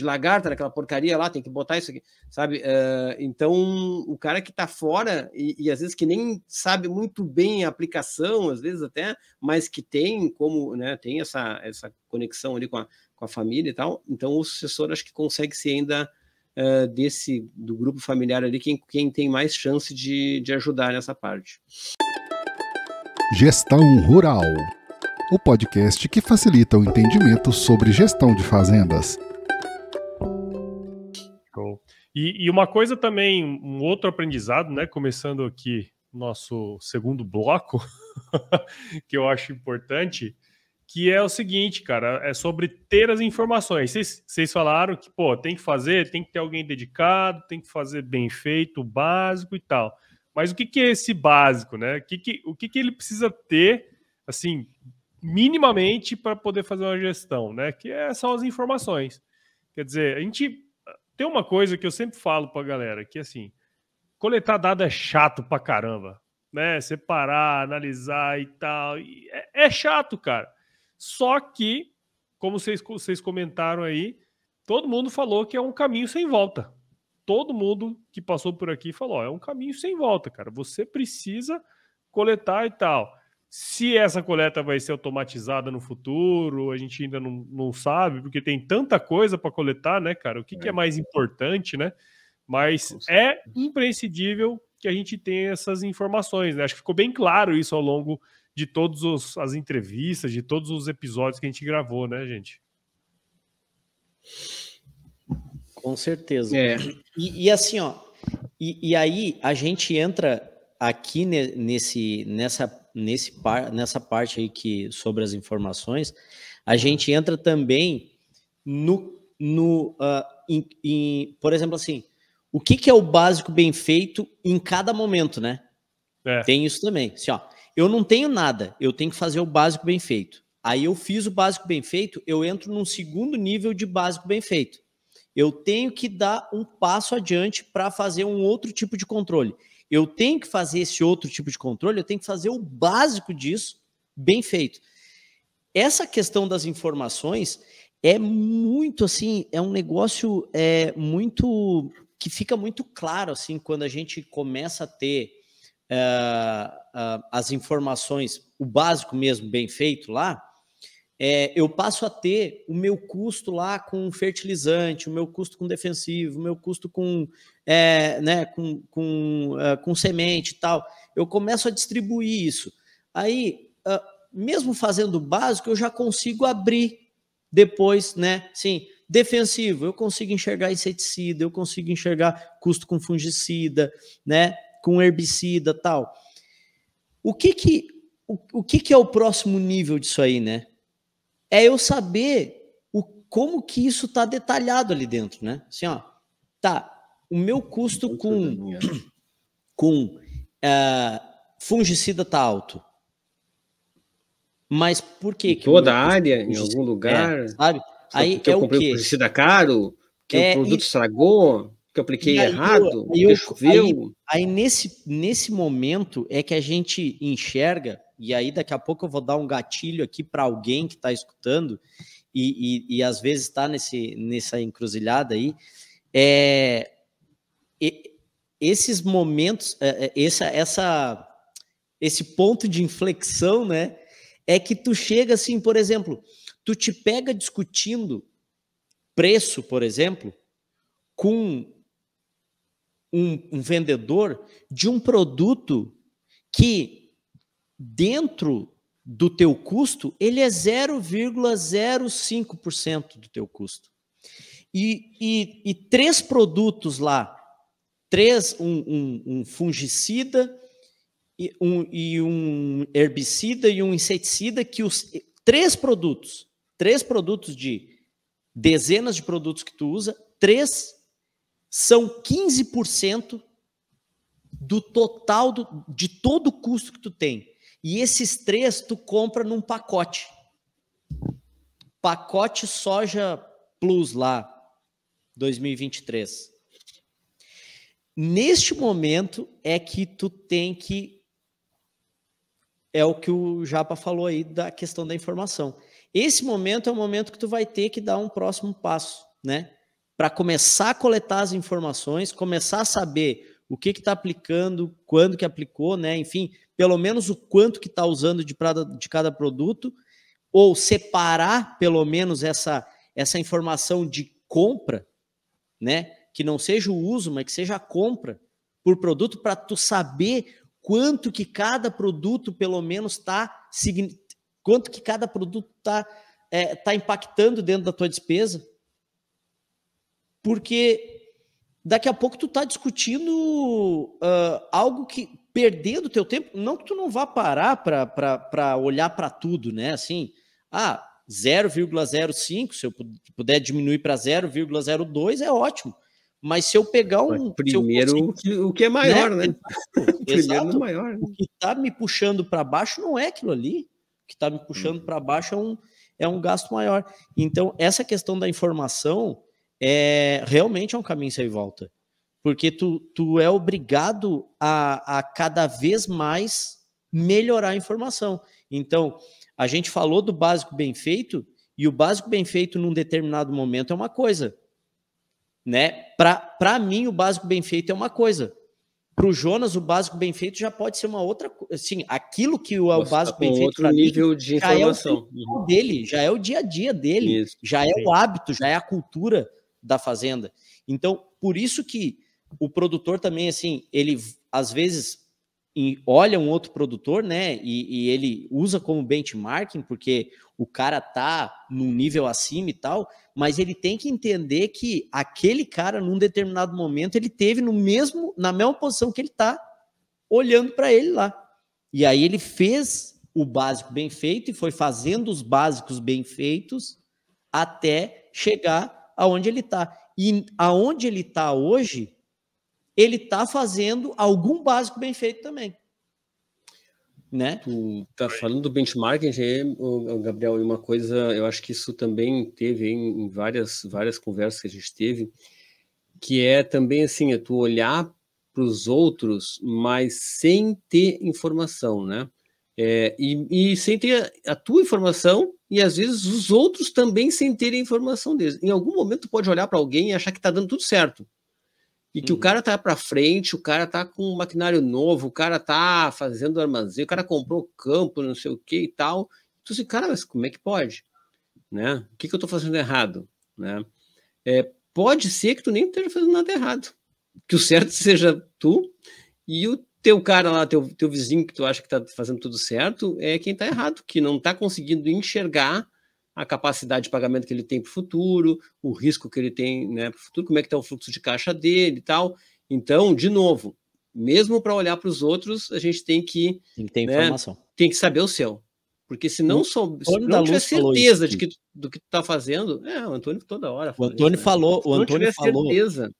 lagarta naquela porcaria lá, tem que botar isso aqui, sabe? Então, o cara que está fora, e às vezes que nem sabe muito bem a aplicação, às vezes até, mas que tem como, né, tem essa conexão ali com a família e tal, então o sucessor acho que consegue ser ainda... do grupo familiar ali, quem tem mais chance de ajudar nessa parte. Gestão Rural. o podcast que facilita o entendimento sobre gestão de fazendas. E uma coisa também, um outro aprendizado, né? Começando aqui nosso segundo bloco, que eu acho importante, que é o seguinte, cara, é sobre ter as informações. Vocês falaram que, pô, tem que fazer, tem que ter alguém dedicado, tem que fazer bem feito, o básico e tal. Mas o que é esse básico, né? O que ele precisa ter, assim, minimamente para poder fazer uma gestão, né? Que são as informações. Quer dizer, a gente tem uma coisa que eu sempre falo pra galera, que assim, coletar dado é chato pra caramba, né? Separar, analisar e tal. É chato, cara. Só que, como vocês comentaram aí, todo mundo falou que é um caminho sem volta. Todo mundo que passou por aqui falou, é um caminho sem volta, cara. Você precisa coletar e tal. Se essa coleta vai ser automatizada no futuro, a gente ainda não sabe, porque tem tanta coisa para coletar, né, cara? O que é mais importante, né? Mas é imprescindível que a gente tenha essas informações, né? Acho que ficou bem claro isso ao longo de todas as entrevistas, de todos os episódios que a gente gravou, né, gente? Com certeza. E assim, ó, e aí a gente entra aqui nessa parte aí sobre as informações, a gente entra também por exemplo, assim, o que é o básico bem feito em cada momento, né? Tem isso também. Assim, ó, eu não tenho nada, eu tenho que fazer o básico bem feito. Aí eu fiz o básico bem feito, eu entro num segundo nível de básico bem feito. Eu tenho que dar um passo adiante para fazer um outro tipo de controle. Eu tenho que fazer esse outro tipo de controle, eu tenho que fazer o básico disso bem feito. Essa questão das informações é muito assim, é um negócio muito que fica muito claro assim quando a gente começa a ter as informações, o básico mesmo bem feito lá. Eu passo a ter o meu custo lá com fertilizante, o meu custo com defensivo, o meu custo com semente e tal. Eu começo a distribuir isso. Aí, mesmo fazendo o básico, eu já consigo abrir depois, né? Sim, defensivo, eu consigo enxergar inseticida, eu consigo enxergar custo com fungicida, né? Com herbicida e tal. O que é o próximo nível disso aí, né? É eu saber como que isso está detalhado ali dentro, né? Assim, ó, tá, o meu custo com fungicida tá alto. Mas por que? Toda a área, em algum lugar, sabe? Aí porque eu comprei fungicida caro, que o produto estragou, que eu apliquei errado, que choveu. Aí nesse momento é que a gente enxerga, e aí daqui a pouco eu vou dar um gatilho aqui para alguém que está escutando e às vezes está nessa encruzilhada aí, esses momentos, esse ponto de inflexão, né, é que tu chega assim, por exemplo, tu te pega discutindo preço, por exemplo, com um vendedor de um produto que dentro do teu custo, ele é 0,05% do teu custo. E 3 produtos lá, um fungicida, um herbicida e um inseticida, que os 3 produtos de dezenas de produtos que tu usa, 3 são 15% do total de todo o custo que tu tem. E esses 3 tu compra num pacote. Pacote Soja Plus lá, 2023. Neste momento é que tu tem que... É o que o Japa falou aí da questão da informação. Esse momento é o momento que tu vai ter que dar um próximo passo, né? Para começar a coletar as informações, começar a saber o que está aplicando, quando que aplicou, né? Enfim, pelo menos o quanto que está usando de cada produto, ou separar pelo menos essa informação de compra, né? Que não seja o uso, mas que seja a compra por produto, para tu saber quanto que cada produto pelo menos está Quanto que cada produto tá impactando dentro da tua despesa? Porque daqui a pouco tu tá discutindo algo que perder do teu tempo, não que tu não vá parar para olhar para tudo, né? Assim, 0,05, se eu puder diminuir para 0,02 é ótimo. Mas se eu pegar primeiro o que é maior, né? Primeiro maior. O que está me puxando para baixo não é aquilo ali. O que está me puxando para baixo é um gasto maior. Então, essa questão da informação realmente é um caminho sem volta. Porque tu é obrigado a cada vez mais melhorar a informação. Então, a gente falou do básico bem feito, e o básico bem feito num determinado momento é uma coisa. Né? Para mim, o básico bem feito é uma coisa. Para o Jonas, o básico bem feito já pode ser uma outra coisa. Assim, aquilo que o básico bem feito outro nível de informação dele, já é o dia a dia dele, já é o hábito, já é a cultura da fazenda. Então, por isso que o produtor também, assim, ele às vezes olha um outro produtor, né, e ele usa como benchmarking, porque o cara tá num nível acima e tal, mas ele tem que entender que aquele cara, num determinado momento, ele teve na mesma posição que ele tá, olhando para ele lá. E aí ele fez o básico bem feito e foi fazendo os básicos bem feitos até chegar aonde ele tá. E aonde ele tá hoje, ele tá fazendo algum básico bem feito também. Né? Tu tá falando do benchmarking, Gabriel, e uma coisa, eu acho que isso também teve em várias conversas que a gente teve, que é também assim, tu olhar para os outros, mas sem ter informação, né? E sem ter a tua informação, e às vezes os outros também sem terem informação deles. Em algum momento tu pode olhar para alguém e achar que tá dando tudo certo. E que o cara tá para frente, o cara tá com um maquinário novo, o cara tá fazendo armazém, o cara comprou campo, não sei o que e tal. Tu assim, cara, mas como é que pode? Né? O que eu tô fazendo errado? Né? Pode ser que tu nem esteja fazendo nada errado. Que o certo seja tu e o teu cara lá, teu vizinho que tu acha que tá fazendo tudo certo, é quem tá errado, que não tá conseguindo enxergar a capacidade de pagamento que ele tem para o futuro, o risco que ele tem, né, para o futuro, como é que está o fluxo de caixa dele e tal. Então, de novo, mesmo para olhar para os outros, a gente tem que ter informação. Tem que saber o seu. Porque se não tiver certeza do que tu está fazendo, o Antônio toda hora fala. O Antônio isso, falou, né? o Antônio falou. Certeza.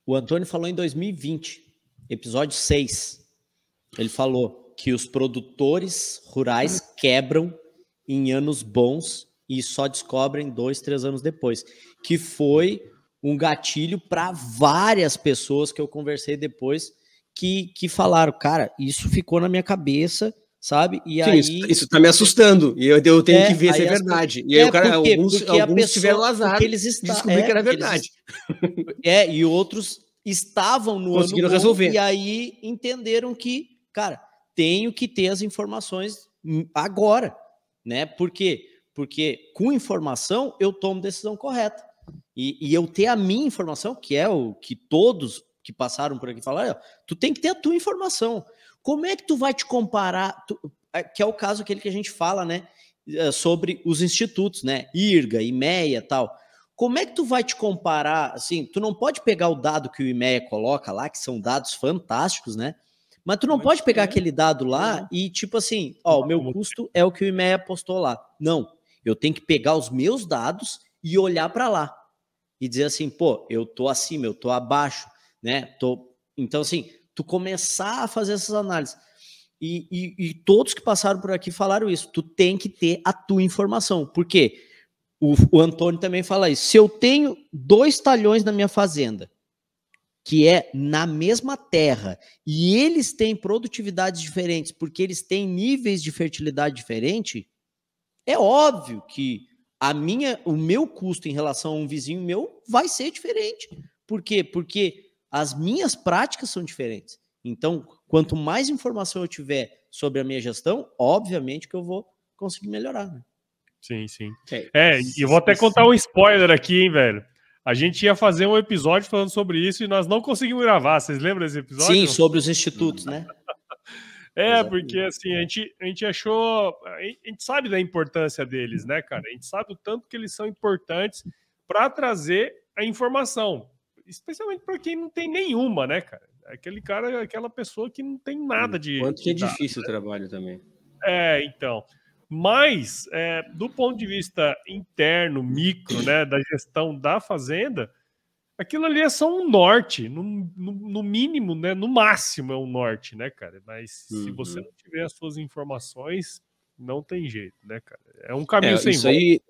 O Antônio falou em 2020, episódio 6. Ele falou que os produtores rurais quebram em anos bons e só descobrem 2, 3 anos depois, que foi um gatilho para várias pessoas que eu conversei depois que falaram, cara, isso ficou na minha cabeça, sabe? E sim, aí isso tá me assustando e eu tenho que ver se é verdade. E aí o cara, alguns tiveram azar de descobrir que era verdade. E outros estavam no ano bom, resolver. E aí entenderam que, cara, tenho que ter as informações agora. Né? Por quê? Porque com informação eu tomo decisão correta. E eu ter a minha informação, que é o que todos que passaram por aqui falaram, tu tem que ter a tua informação. Como é que tu vai te comparar? Que é o caso aquele que a gente fala, né? Sobre os institutos, né? IRGA, IMEA e tal. Como é que tu vai te comparar? Assim, tu não pode pegar o dado que o IMEA coloca lá, que são dados fantásticos, né? Mas tu não pode pegar aquele dado lá e tipo assim, o meu custo é o que o IMEA postou lá. Não, eu tenho que pegar os meus dados e olhar para lá. E dizer assim, pô, eu tô acima, eu tô abaixo, né? Então assim, tu começar a fazer essas análises. E todos que passaram por aqui falaram isso. Tu tem que ter a tua informação. Por quê? O Antônio também fala isso. Se eu tenho 2 talhões na minha fazenda, que é na mesma terra, e eles têm produtividades diferentes, porque eles têm níveis de fertilidade diferentes, é óbvio que o meu custo em relação a um vizinho meu vai ser diferente. Por quê? Porque as minhas práticas são diferentes. Então, quanto mais informação eu tiver sobre a minha gestão, obviamente que eu vou conseguir melhorar. Né? Sim. E eu vou até contar um spoiler aqui, hein, velho. A gente ia fazer um episódio falando sobre isso e nós não conseguimos gravar. Vocês lembram desse episódio? Sim, sobre os institutos, né? Porque assim, a gente achou. A gente sabe da importância deles, né, cara? A gente sabe o tanto que eles são importantes para trazer a informação. Especialmente para quem não tem nenhuma, né, cara? Aquele cara, aquela pessoa que não tem nada de. Quanto que é dar, difícil o trabalho também. Então. Mas, do ponto de vista interno, micro, né, da gestão da fazenda, aquilo ali é só um norte, no mínimo, né, no máximo é um norte, né, cara? Mas se você não tiver as suas informações, não tem jeito, né, cara? É um caminho sem volta. Aí,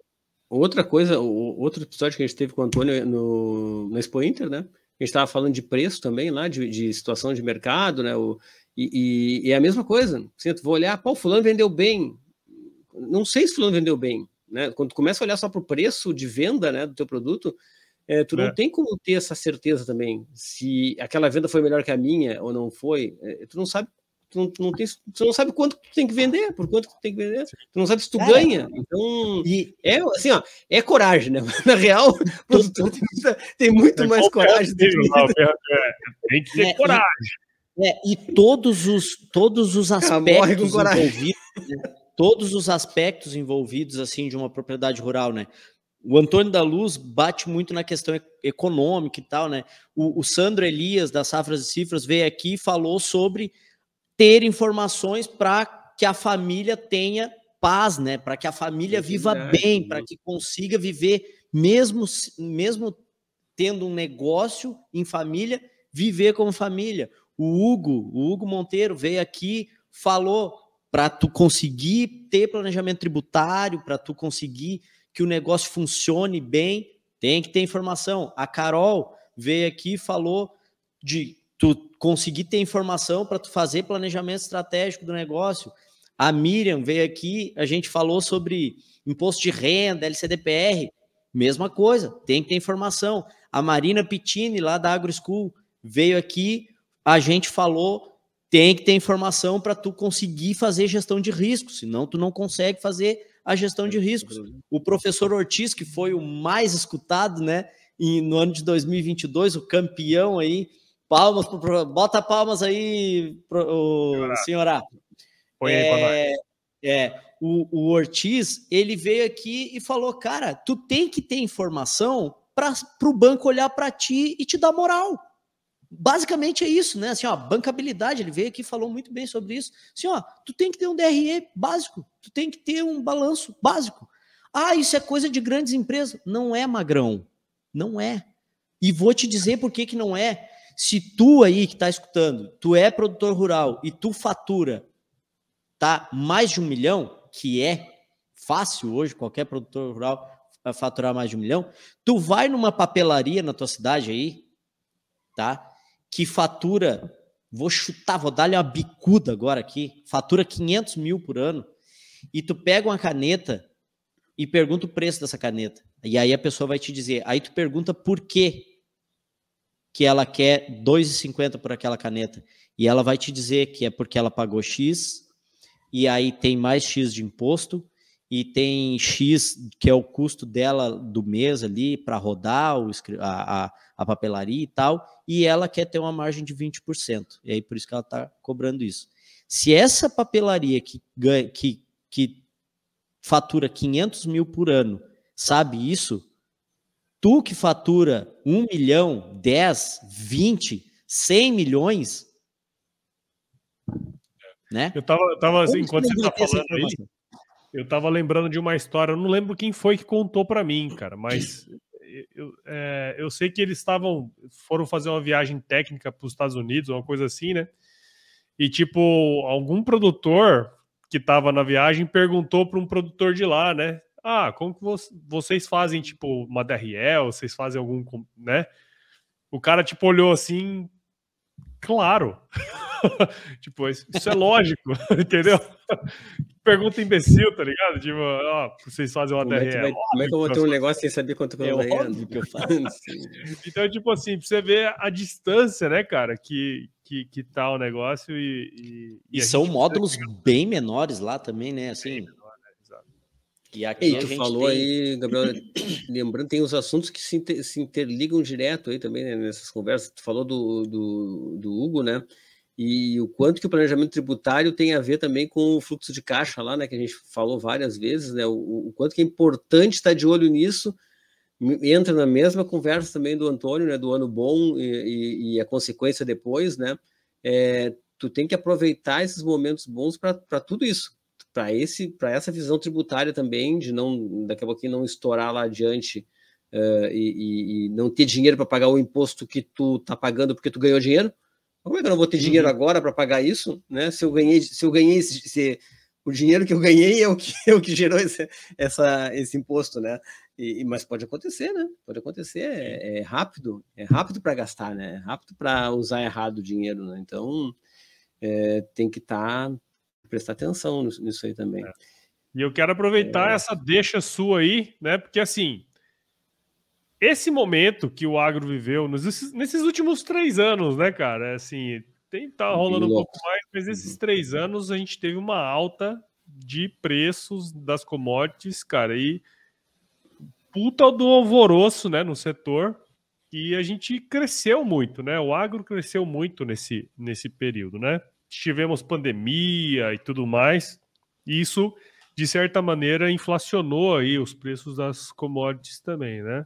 outra coisa, outro episódio que a gente teve com o Antônio no Expo Inter, né? A gente estava falando de preço também lá, de situação de mercado, né? E é a mesma coisa. Assim, tu vai olhar, pô, fulano vendeu bem. Não sei se fulano vendeu bem, né? Quando tu começa a olhar só para o preço de venda, né, do teu produto, tu não tem como ter essa certeza também. Se aquela venda foi melhor que a minha ou não foi, tu não sabe. Tu não sabe quanto tu tem que vender, por quanto tu tem que vender. Tu não sabe se tu ganha. Então, assim, ó, é coragem, né? Na real, o produtor tem muito mais coragem. Tem que ter coragem. E todos os aspectos envolvidos, né? Todos os aspectos envolvidos, assim, de uma propriedade rural, né? O Antônio da Luz bate muito na questão econômica e tal, né? O Sandro Elias, da Safras e Cifras, veio aqui e falou sobre ter informações para que a família tenha paz, né? Para que a família viva bem, para que consiga viver, mesmo tendo um negócio em família, viver como família. O Hugo Monteiro veio aqui, falou para tu conseguir ter planejamento tributário, para tu conseguir que o negócio funcione bem, tem que ter informação. A Carol veio aqui e falou de tu conseguir ter informação para tu fazer planejamento estratégico do negócio. A Miriam veio aqui, a gente falou sobre imposto de renda, LCDPR, mesma coisa, tem que ter informação. A Marina Pittini, lá da AgroSchool, veio aqui, a gente falou, tem que ter informação para tu conseguir fazer gestão de riscos, senão tu não consegue fazer a gestão de riscos. O professor Ortiz, que foi o mais escutado, né, no ano de 2022, o campeão aí, palmas, bota palmas aí, senhora. Põe aí pra nós. O Ortiz, ele veio aqui e falou, cara, tu tem que ter informação para o banco olhar para ti e te dar moral. Basicamente é isso, né? Assim, ó, bancabilidade, ele veio aqui e falou muito bem sobre isso. Assim, ó, tu tem que ter um DRE básico, tu tem que ter um balanço básico. Ah, isso é coisa de grandes empresas. Não é, magrão. Não é. E vou te dizer por que não é. Se tu aí que está escutando, tu é produtor rural e tu fatura, tá, mais de 1 milhão, que é fácil hoje, qualquer produtor rural faturar mais de 1 milhão, tu vai numa papelaria na tua cidade aí, tá? Que fatura, vou dar-lhe uma bicuda agora aqui, fatura 500 mil por ano, e tu pega uma caneta e pergunta o preço dessa caneta. E aí a pessoa vai te dizer, aí tu pergunta por quê que ela quer R$ 2,50 por aquela caneta. E ela vai te dizer que é porque ela pagou X, e aí tem mais X de imposto, e tem X, que é o custo dela do mês ali, para rodar a papelaria e tal, e ela quer ter uma margem de 20%. E aí por isso que ela está cobrando isso. Se essa papelaria que fatura 500 mil por ano sabe isso, tu que fatura 1 milhão, 10, 20, 100 milhões, né? Eu tava assim, enquanto você tá falando aí, eu tava lembrando de uma história, eu não lembro quem foi que contou para mim, cara, mas eu sei que eles foram fazer uma viagem técnica para os Estados Unidos, uma coisa assim, né? E tipo, algum produtor que tava na viagem perguntou para um produtor de lá, né? Ah, como que vocês fazem, tipo, uma DRE, vocês fazem algum, né? O cara, tipo, olhou assim, claro. Tipo, isso é lógico, entendeu? Pergunta imbecil, tá ligado? Tipo, vocês fazem uma DRE. Como é que eu vou ter um negócio sem saber quanto eu ganho? É óbvio que eu faço. Então, tipo assim, pra você ver a distância, né, cara, que tá o negócio e são módulos bem menores lá também, né, assim... E aqui tu falou aí, Gabriel, lembrando, tem os assuntos que se interligam direto aí também, né, nessas conversas. Tu falou do Hugo, né? e o quanto que o planejamento tributário tem a ver também com o fluxo de caixa lá, né, que a gente falou várias vezes, né, o quanto que é importante estar de olho nisso, entra na mesma conversa também do Antônio, né, do ano bom e a consequência depois, né, tu tem que aproveitar esses momentos bons para tudo isso, para essa visão tributária também, de não, daqui a pouquinho não estourar lá adiante e não ter dinheiro para pagar o imposto que tu tá pagando porque tu ganhou dinheiro. Como é que eu não vou ter dinheiro agora para pagar isso, né? Se eu ganhei o dinheiro que eu ganhei é o que gerou esse imposto, né? Mas pode acontecer, né? Pode acontecer, é rápido para gastar, né? É rápido para usar errado o dinheiro, né? Então tem que prestar atenção nisso aí também. E eu quero aproveitar essa deixa sua aí, né? Porque assim, esse momento que o agro viveu nesses últimos 3 anos, né, cara? Assim, tá rolando um pouco mais, mas esses 3 anos a gente teve uma alta de preços das commodities, cara, e puta do alvoroço, né, no setor, e a gente cresceu muito, né? O agro cresceu muito nesse período, né? Tivemos pandemia e tudo mais, e isso, de certa maneira, inflacionou aí os preços das commodities também, né?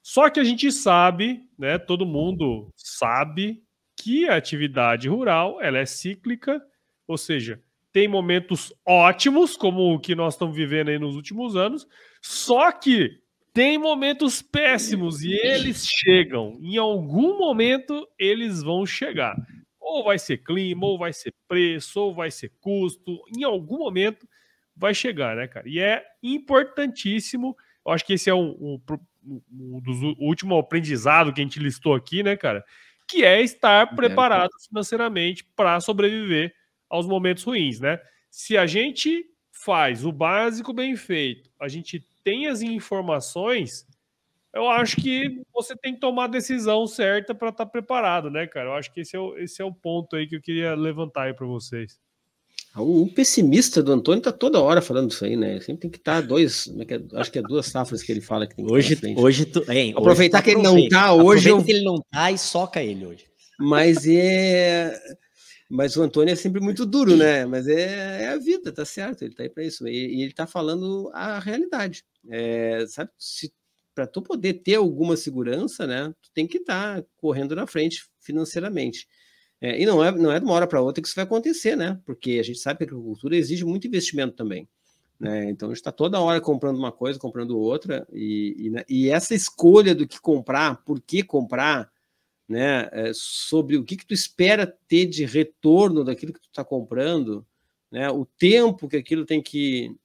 Só que a gente sabe, né, todo mundo sabe que a atividade rural ela é cíclica, ou seja, tem momentos ótimos, como o que nós estamos vivendo aí nos últimos anos, só que tem momentos péssimos e eles chegam. Em algum momento eles vão chegar. Ou vai ser clima, ou vai ser preço, ou vai ser custo. Em algum momento vai chegar, né, cara? E é importantíssimo. Eu acho que esse é um dos últimos aprendizados que a gente listou aqui, né, cara? Que é estar preparado financeiramente para sobreviver aos momentos ruins, né? Se a gente faz o básico bem feito, a gente tem as informações, eu acho que você tem que tomar a decisão certa para estar preparado, né, cara? Eu acho que esse é o ponto aí que eu queria levantar aí para vocês. O pessimista do Antônio tá toda hora falando isso aí, né? Sempre tem que estar acho que é 2 safras que ele fala que tem que estar na frente. Aproveitar que ele não tá hoje. Aproveita que ele não tá e soca ele hoje. Mas o Antônio é sempre muito duro, né? Mas é a vida, tá certo, ele tá aí para isso. E ele tá falando a realidade. Sabe, para tu poder ter alguma segurança, né? Tu tem que estar correndo na frente financeiramente. E não é de uma hora para outra que isso vai acontecer, né? Porque a gente sabe que a agricultura exige muito investimento também, né? Então a gente está toda hora comprando uma coisa, comprando outra, e essa escolha do que comprar, por que comprar, né? Sobre o que tu espera ter de retorno daquilo que tu está comprando, né? O tempo que aquilo tem que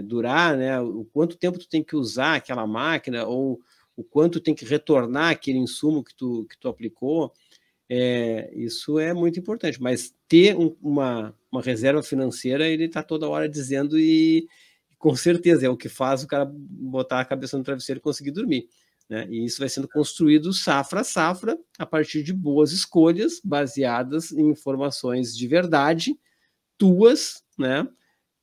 durar, né? O quanto tempo tu tem que usar aquela máquina, ou o quanto tem que retornar aquele insumo que tu aplicou. Isso é muito importante, mas ter uma reserva financeira, ele está toda hora dizendo, e com certeza é o que faz o cara botar a cabeça no travesseiro e conseguir dormir, né? E isso vai sendo construído safra a safra, a partir de boas escolhas, baseadas em informações de verdade, tuas, né?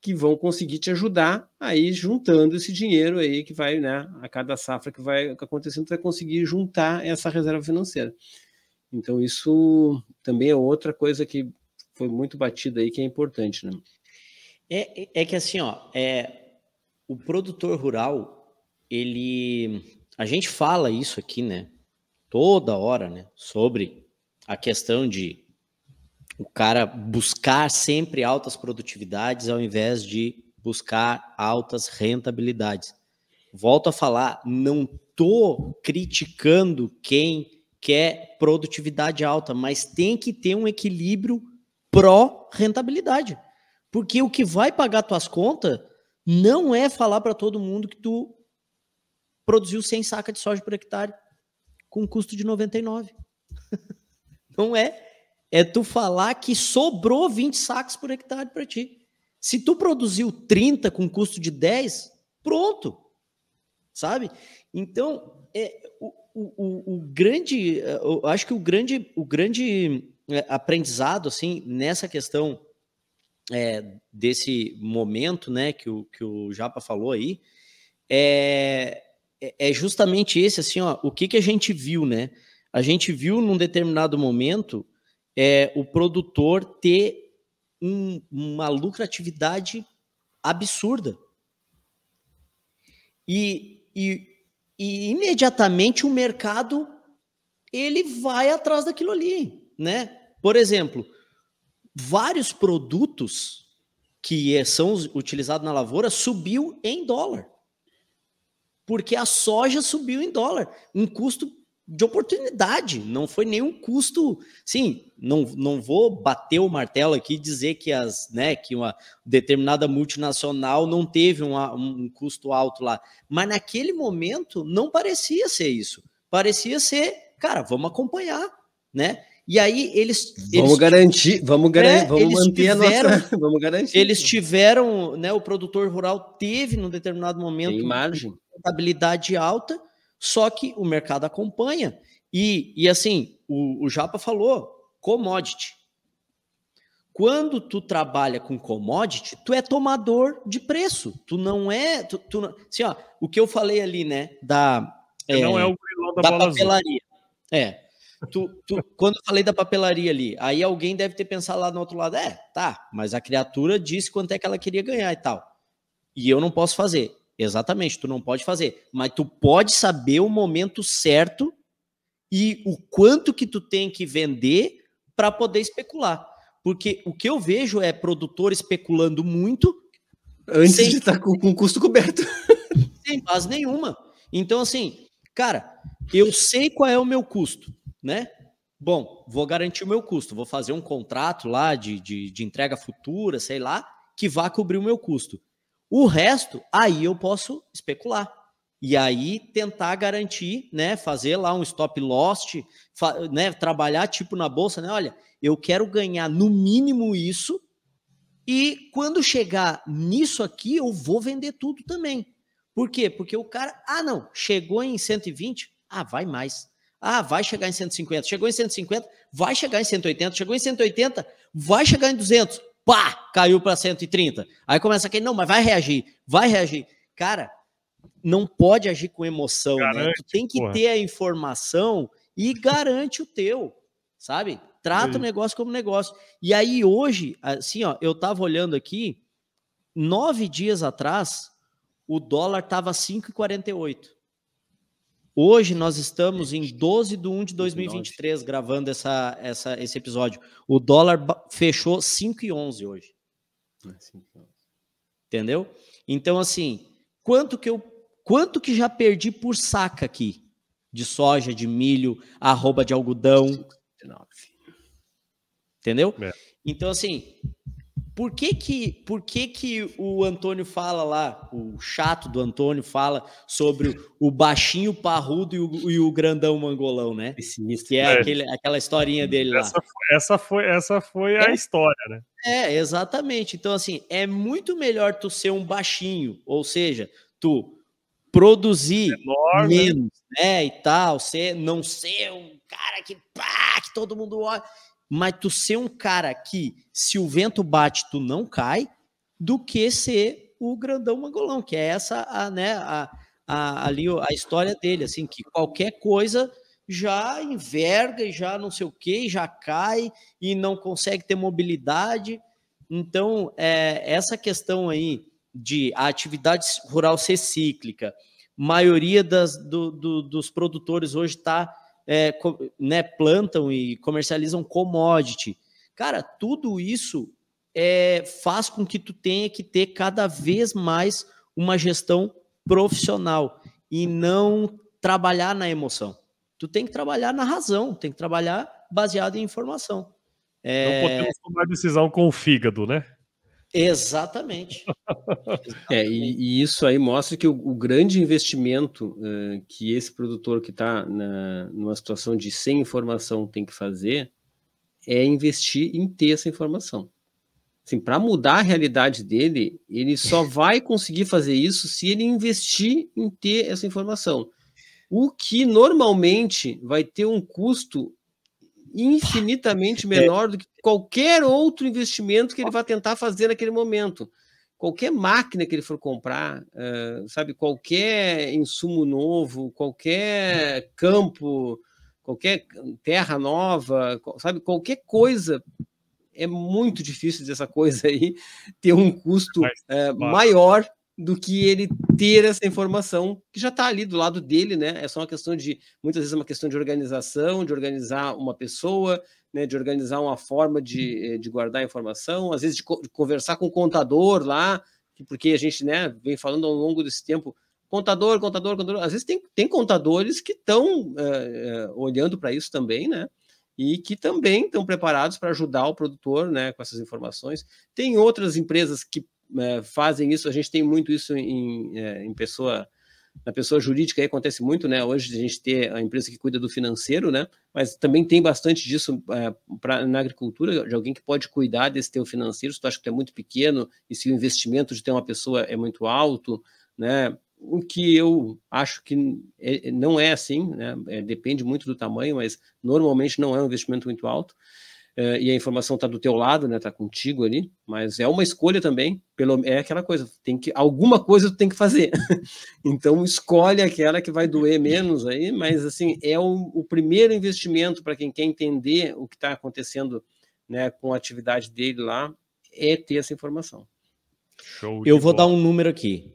Que vão conseguir te ajudar aí juntando esse dinheiro aí que vai, né? A cada safra que vai acontecendo, tu vai conseguir juntar essa reserva financeira. Então, isso também é outra coisa que foi muito batida aí, que é importante, né? É que assim, ó, o produtor rural, a gente fala isso aqui, né, toda hora, né, sobre a questão de o cara buscar sempre altas produtividades ao invés de buscar altas rentabilidades. Volto a falar, não tô criticando quem quer produtividade alta, mas tem que ter um equilíbrio pró-rentabilidade. Porque o que vai pagar tuas contas não é falar para todo mundo que tu produziu 100 sacas de soja por hectare com custo de 99. Não é. É tu falar que sobrou 20 sacas por hectare para ti. Se tu produziu 30 com custo de 10, pronto. Sabe? Então, eu acho que o grande aprendizado assim, nessa questão desse momento, né, que o Japa falou aí, é justamente esse, assim, ó, o que a gente viu, né? A gente viu num determinado momento o produtor ter uma lucratividade absurda. E imediatamente o mercado ele vai atrás daquilo ali, né? Por exemplo, vários produtos que são utilizados na lavoura subiu em dólar. Porque a soja subiu em dólar. Um custo de oportunidade, não foi nenhum custo. Sim, não vou bater o martelo aqui e dizer que, que uma determinada multinacional não teve um custo alto lá. Mas naquele momento não parecia ser isso. Parecia ser, cara, vamos acompanhar, né? E aí vamos garantir, vamos manter vamos garantir. Eles tiveram, né? O produtor rural teve num determinado momento tem margem, rentabilidade alta, só que o mercado acompanha. E assim, o Japa falou, commodity. Quando tu trabalha com commodity, tu é tomador de preço. Tu não é, assim, ó, o que eu falei ali, né? Não é o grilão da bola papelaria. Quando eu falei da papelaria ali, aí alguém deve ter pensado lá do outro lado, tá, mas a criatura disse quanto é que ela queria ganhar e tal. E eu não posso fazer. Exatamente, tu não pode fazer. Mas tu pode saber o momento certo e o quanto que tu tem que vender para poder especular. Porque o que eu vejo é produtor especulando muito antes de estar com custo coberto. Sem base nenhuma. Então, assim, cara, eu sei qual é o meu custo, né? Bom, vou garantir o meu custo. Vou fazer um contrato lá de entrega futura, sei lá, que vá cobrir o meu custo. O resto, aí eu posso especular. E aí tentar garantir, né? Fazer lá um stop loss, né, trabalhar tipo na bolsa, né? Olha, eu quero ganhar no mínimo isso e quando chegar nisso aqui, eu vou vender tudo também. Por quê? Porque o cara, não, chegou em 120, vai mais. Vai chegar em 150, chegou em 150, vai chegar em 180, chegou em 180, vai chegar em 200, pá, caiu para 130. Aí começa aquele, não, mas vai reagir. Cara, não pode agir com emoção, garante, né? Tu tem que ter a informação e garante o teu, sabe? Trata o negócio como negócio. E aí hoje, assim, ó, eu tava olhando aqui, 9 dias atrás, o dólar tava 5,48. Hoje nós estamos em 12/1/2023 gravando esse episódio. O dólar fechou 5,11 hoje. Entendeu? Então, assim, quanto que já perdi por saca aqui? De soja, de milho, arroba de algodão. Entendeu? Então, assim, por que o Antônio fala lá, o chato do Antônio fala sobre o baixinho parrudo e o grandão mangolão, né? Que é aquela historinha dele lá. Essa foi a história, né? Exatamente. Então, assim, é muito melhor tu ser um baixinho, ou seja, tu produzir menos, né, e tal, não ser um cara que todo mundo olha, mas tu ser um cara que, se o vento bate, tu não cai, do que ser o grandão mangolão, que é essa, ali a história dele, assim, que qualquer coisa já enverga e já não sei o que, já cai e não consegue ter mobilidade. Então, essa questão aí de a atividade rural ser cíclica, maioria dos produtores hoje né, plantam e comercializam commodity. Cara, tudo isso faz com que tu tenha que ter cada vez mais uma gestão profissional e não trabalhar na emoção. Tu tem que trabalhar na razão, tem que trabalhar baseado em informação. Não podemos tomar decisão com o fígado, né? Exatamente. E isso aí mostra que o grande investimento que esse produtor que está numa situação de sem informação tem que fazer é investir em ter essa informação. Assim, para mudar a realidade dele, ele só vai conseguir fazer isso se ele investir em ter essa informação. O que normalmente vai ter um custo infinitamente menor do que qualquer outro investimento que ele vai tentar fazer naquele momento. Qualquer máquina que ele for comprar, sabe, qualquer insumo novo, qualquer campo, qualquer terra nova, sabe? Qualquer coisa, é muito difícil dessa coisa aí ter um custo maior do que ele ter essa informação que já está ali do lado dele, né? É só uma questão de, muitas vezes, uma questão de organização, de organizar uma pessoa, né? De organizar uma forma de guardar a informação, às vezes de conversar com o contador lá, porque a gente, né, vem falando ao longo desse tempo, contador, às vezes tem contadores que estão olhando para isso também, né? E que também estão preparados para ajudar o produtor, né, com essas informações. Tem outras empresas que fazem isso, a gente tem muito isso na pessoa jurídica, aí acontece muito, né? Hoje a gente tem a empresa que cuida do financeiro, né? Mas também tem bastante disso na agricultura, de alguém que pode cuidar desse teu financeiro, se tu acha que tu é muito pequeno e se o investimento de ter uma pessoa é muito alto, né? O que eu acho que não é assim, né? Depende muito do tamanho, mas normalmente não é um investimento muito alto. E a informação está do teu lado, né? Está contigo ali, mas é uma escolha também. É aquela coisa, alguma coisa tu tem que fazer. Então escolhe aquela que vai doer menos aí, mas assim é o primeiro investimento para quem quer entender o que está acontecendo, né, com a atividade dele lá, é ter essa informação. Eu vou dar um número aqui.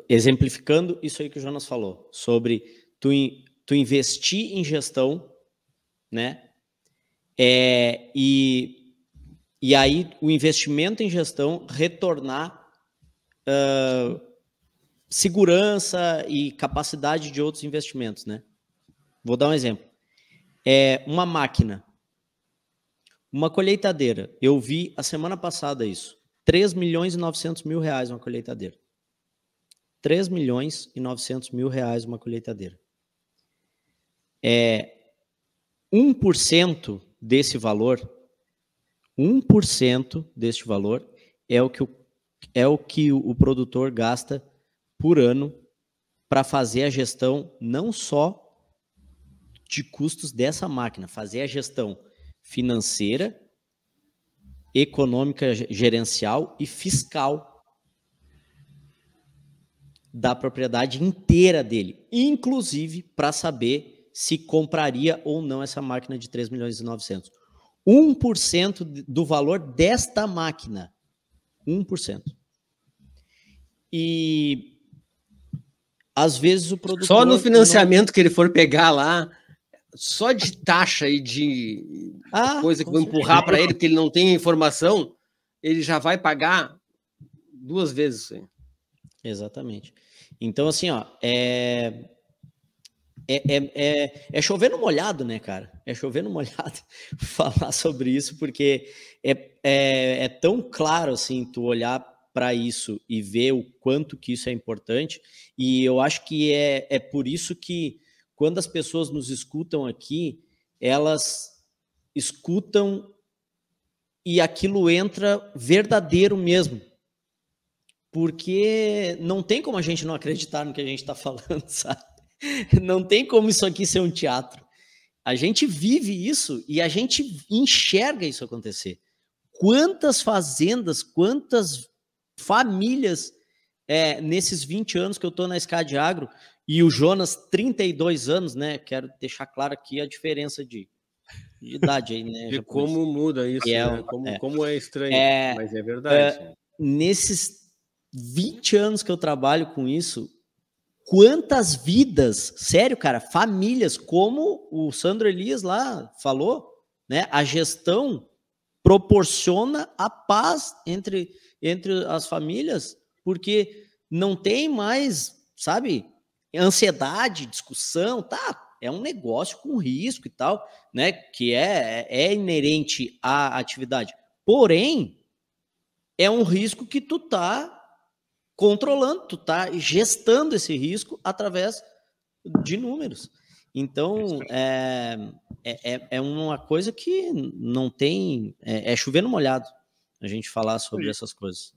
Exemplificando isso aí que o Jonas falou, sobre tu investir em gestão, né? E aí o investimento em gestão retornar segurança e capacidade de outros investimentos, né? Vou dar um exemplo. Uma máquina, uma colheitadeira. Eu vi a semana passada isso. 3.900.000 reais uma colheitadeira. 3.900.000 reais uma colheitadeira. 1% desse valor, 1% deste valor é o que o produtor gasta por ano para fazer a gestão não só de custos dessa máquina, fazer a gestão financeira, econômica, gerencial e fiscal da propriedade inteira dele, inclusive para saber se compraria ou não essa máquina de 3.900.000. 1% do valor desta máquina. 1%. E às vezes o produtor... Só no financiamento que ele for pegar lá, só de taxa e de coisa que vão empurrar para ele, porque ele não tem informação, ele já vai pagar 2 vezes isso aí. Exatamente. Então, assim, ó, é chover no molhado, né, cara? É chover no molhado falar sobre isso, porque é tão claro, assim, tu olhar para isso e ver o quanto que isso é importante, e eu acho que é por isso que quando as pessoas nos escutam aqui, elas escutam e aquilo entra verdadeiro mesmo, porque não tem como a gente não acreditar no que a gente está falando, sabe? Não tem como isso aqui ser um teatro. A gente vive isso e a gente enxerga isso acontecer. Quantas fazendas, quantas famílias nesses 20 anos que eu estou na SCAD Agro, e o Jonas 32 anos, né? Quero deixar claro aqui a diferença de idade aí, né? De como muda isso, né? Como é estranho, mas é verdade. Nesses 20 anos que eu trabalho com isso, quantas vidas, sério, cara, famílias, como o Sandro Elias lá falou, né? A gestão proporciona a paz entre as famílias, porque não tem mais, sabe, ansiedade, discussão, tá? É um negócio com risco e tal, né? Que é inerente à atividade. Porém, é um risco que tu tá controlando, tu tá gestando esse risco através de números. Então, é uma coisa que não tem... É chover no molhado a gente falar sobre essas coisas.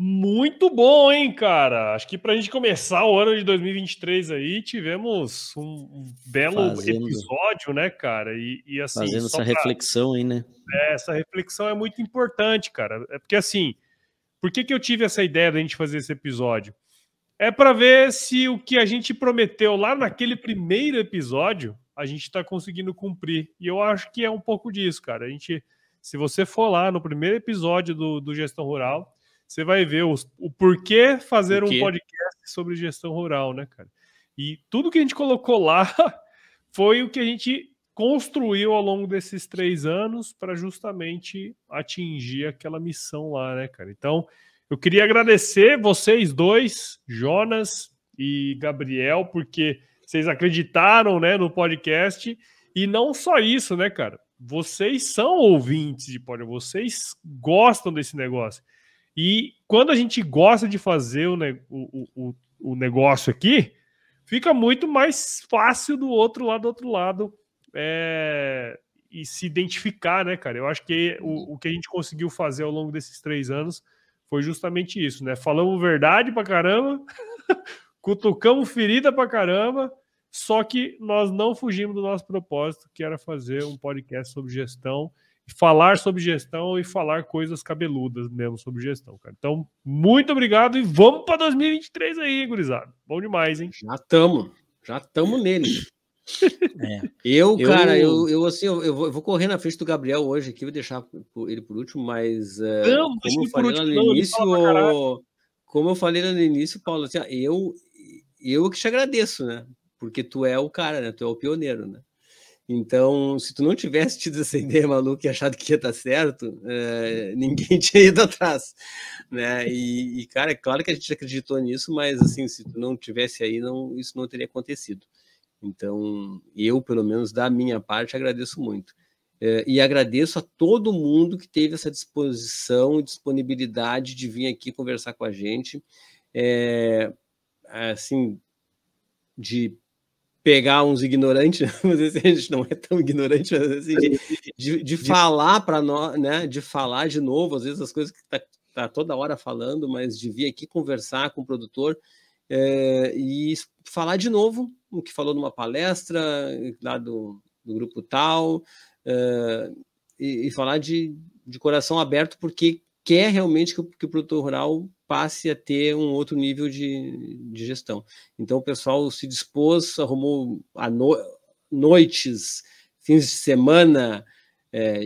Muito bom, hein, cara? Acho que pra gente começar o ano de 2023 aí, tivemos um belo episódio, né, cara? E assim, fazendo essa reflexão aí, né? Essa reflexão é muito importante, cara. É porque assim, por que eu tive essa ideia da gente fazer esse episódio? é para ver se o que a gente prometeu lá naquele primeiro episódio a gente está conseguindo cumprir. E eu acho que é um pouco disso, cara. Se você for lá no primeiro episódio do Gestão Rural, você vai ver o porquê fazer um podcast sobre gestão rural, né, cara? E tudo que a gente colocou lá foi o que a gente construiu ao longo desses 3 anos para justamente atingir aquela missão lá, né, cara? Então, eu queria agradecer vocês dois, Jonas e Gabriel, porque vocês acreditaram, né, no podcast. E não só isso, né, cara? Vocês são ouvintes de podcast, vocês gostam desse negócio. E quando a gente gosta de fazer o negócio aqui, fica muito mais fácil do outro lado e se identificar, né, cara? Eu acho que o que a gente conseguiu fazer ao longo desses 3 anos foi justamente isso, né? Falamos verdade pra caramba, cutucamos ferida pra caramba, só que nós não fugimos do nosso propósito, que era fazer um podcast sobre gestão, falar sobre gestão e falar coisas cabeludas mesmo sobre gestão, cara. Então, muito obrigado e vamos para 2023 aí, gurizada. Bom demais, hein? Já estamos nele. Eu vou correr na frente do Gabriel hoje aqui, vou deixar ele por último, mas como eu falei lá no início, Paulo, assim, eu que te agradeço, né? Porque tu é o cara, né? Tu é o pioneiro, né? Então, se tu não tivesse tido essa ideia maluca e achado que ia estar certo, ninguém tinha ido atrás, né? E, cara, é claro que a gente acreditou nisso, mas, assim, se tu não tivesse aí, isso não teria acontecido. Então, eu, pelo menos, da minha parte, agradeço muito. E agradeço a todo mundo que teve essa disposição e disponibilidade de vir aqui conversar com a gente, assim, de pegar uns ignorantes, mas assim, a gente não é tão ignorante, mas assim, de falar para nós, né? De falar de novo, às vezes as coisas que tá toda hora falando, mas de vir aqui conversar com o produtor e falar de novo o que falou numa palestra lá do grupo tal, e falar de coração aberto, porque quer realmente que o produtor rural passe a ter um outro nível de gestão. Então o pessoal se dispôs, arrumou noites, fins de semana,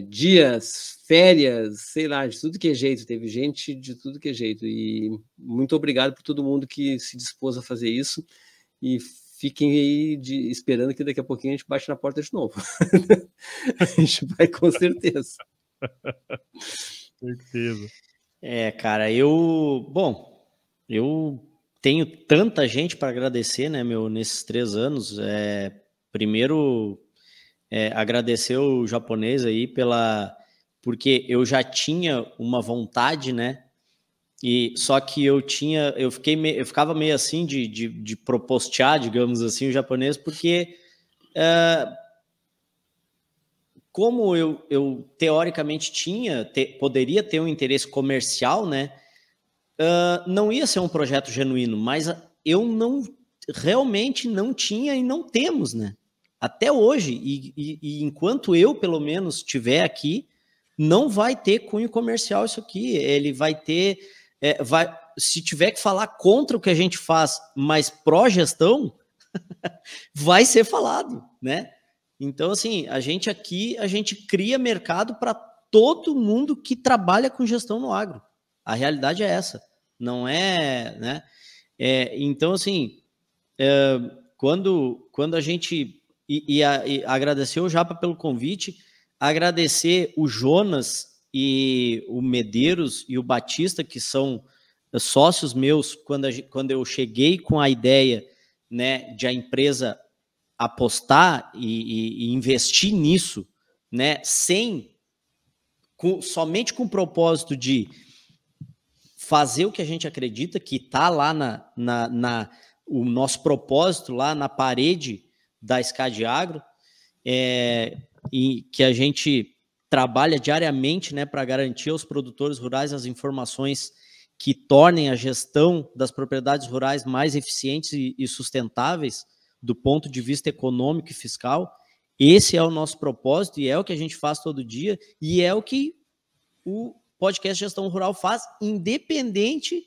dias, férias, sei lá, de tudo que é jeito. Teve gente de tudo que é jeito. E muito obrigado por todo mundo que se dispôs a fazer isso. E fiquem aí esperando que daqui a pouquinho a gente bate na porta de novo. A gente vai com certeza. Certeza. Cara, eu tenho tanta gente para agradecer, né, nesses 3 anos. Primeiro, agradecer o japonês aí porque eu já tinha uma vontade, né, só que eu ficava meio assim de propostear, digamos assim, o japonês, porque como eu teoricamente poderia ter um interesse comercial, né? Não ia ser um projeto genuíno, mas eu realmente não tinha e não temos, né? Até hoje, e enquanto eu, pelo menos, estiver aqui, não vai ter cunho comercial isso aqui. Ele vai ter... se tiver que falar contra o que a gente faz, mas pró-gestão, vai ser falado, né? Então, assim, a gente cria mercado para todo mundo que trabalha com gestão no agro. A realidade é essa, não é, né? Então, assim, quando a gente... E agradecer o Japa pelo convite, agradecer o Jonas e o Medeiros e o Batista, que são sócios meus, quando eu cheguei com a ideia, né, de a empresa apostar e investir nisso, né, somente com o propósito de fazer o que a gente acredita, que está lá o nosso propósito lá na parede da SCAD Agro, e que a gente trabalha diariamente, né, para garantir aos produtores rurais as informações que tornem a gestão das propriedades rurais mais eficientes e sustentáveis do ponto de vista econômico e fiscal. Esse é o nosso propósito e é o que a gente faz todo dia e é o que o podcast Gestão Rural faz, independente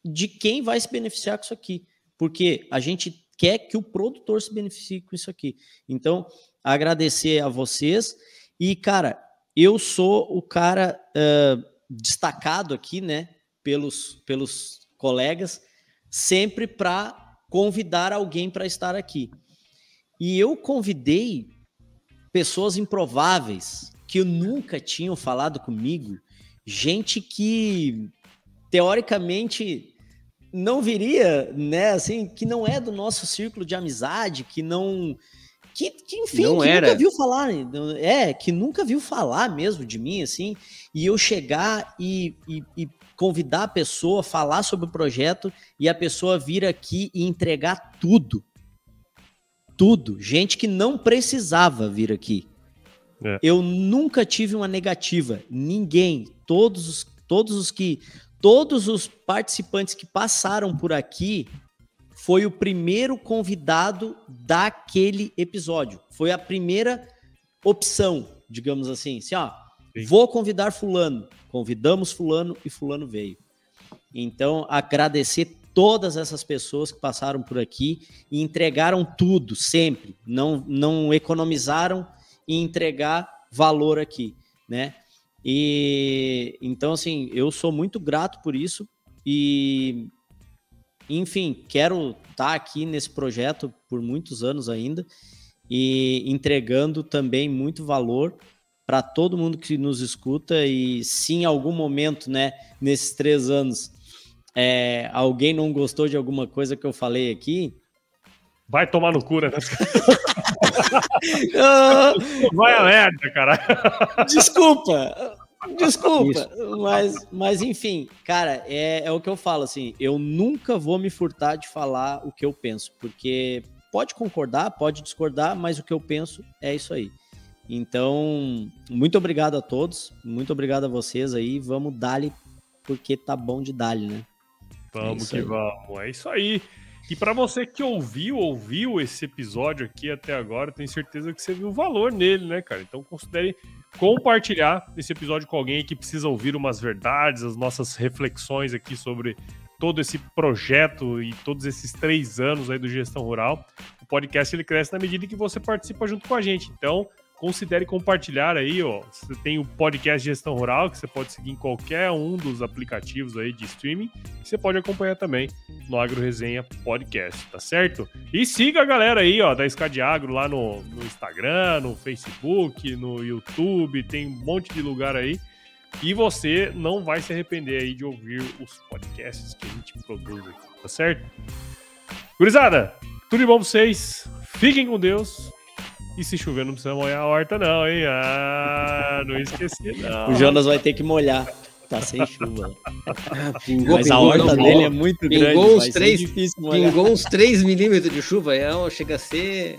de quem vai se beneficiar com isso aqui, porque a gente quer que o produtor se beneficie com isso aqui. Então, agradecer a vocês e, cara, eu sou o cara destacado aqui, né, pelos colegas, sempre para convidar alguém para estar aqui. E eu convidei pessoas improváveis que nunca tinham falado comigo, gente que teoricamente não viria, né, assim, que não é do nosso círculo de amizade, que não, que enfim, não que era. nunca viu falar, que nunca viu falar mesmo de mim, assim, e eu chegar e convidar a pessoa, falar sobre o projeto e a pessoa vir aqui e entregar tudo. Tudo. Gente que não precisava vir aqui. Eu nunca tive uma negativa. Ninguém. Todos os participantes que passaram por aqui foi o primeiro convidado daquele episódio. Foi a primeira opção, digamos assim. Assim, ó, vou convidar fulano. Convidamos fulano e fulano veio. Então, agradecer todas essas pessoas que passaram por aqui e entregaram tudo, sempre. Não economizaram em entregar valor aqui, né? E então, assim, eu sou muito grato por isso e, enfim, quero estar aqui nesse projeto por muitos anos ainda e entregando também muito valor para todo mundo que nos escuta. E se em algum momento, né, nesses 3 anos, alguém não gostou de alguma coisa que eu falei aqui, vai tomar no cu, né? Vai a merda, cara. Desculpa, mas enfim, cara, é o que eu falo, assim, eu nunca vou me furtar de falar o que eu penso, porque pode concordar, pode discordar, mas o que eu penso é isso aí. Então, muito obrigado a todos, muito obrigado a vocês aí, vamos dar-lhe, porque tá bom de dar-lhe, né? Vamos que vamos, é isso aí. E para você que ouviu esse episódio aqui até agora, tenho certeza que você viu o valor nele, né, cara? Então considere compartilhar esse episódio com alguém que precisa ouvir umas verdades, as nossas reflexões aqui sobre todo esse projeto e todos esses 3 anos aí do Gestão Rural. O podcast ele cresce na medida que você participa junto com a gente. Então, considere compartilhar aí, ó. Você tem o podcast Gestão Rural, que você pode seguir em qualquer um dos aplicativos aí de streaming. E você pode acompanhar também no Agro Resenha Podcast, tá certo? E siga a galera aí, ó, da SCAD Agro lá no Instagram, no Facebook, no YouTube, tem um monte de lugar aí. E você não vai se arrepender aí de ouvir os podcasts que a gente produz aqui, tá certo? Gurizada, tudo de bom pra vocês. Fiquem com Deus. E se chover, não precisa molhar a horta, não, hein? Ah, não esqueci, não. O Jonas vai ter que molhar. Tá sem chuva. Mas a horta dele é muito grande. Pingou uns 3 milímetros de chuva. Chega a ser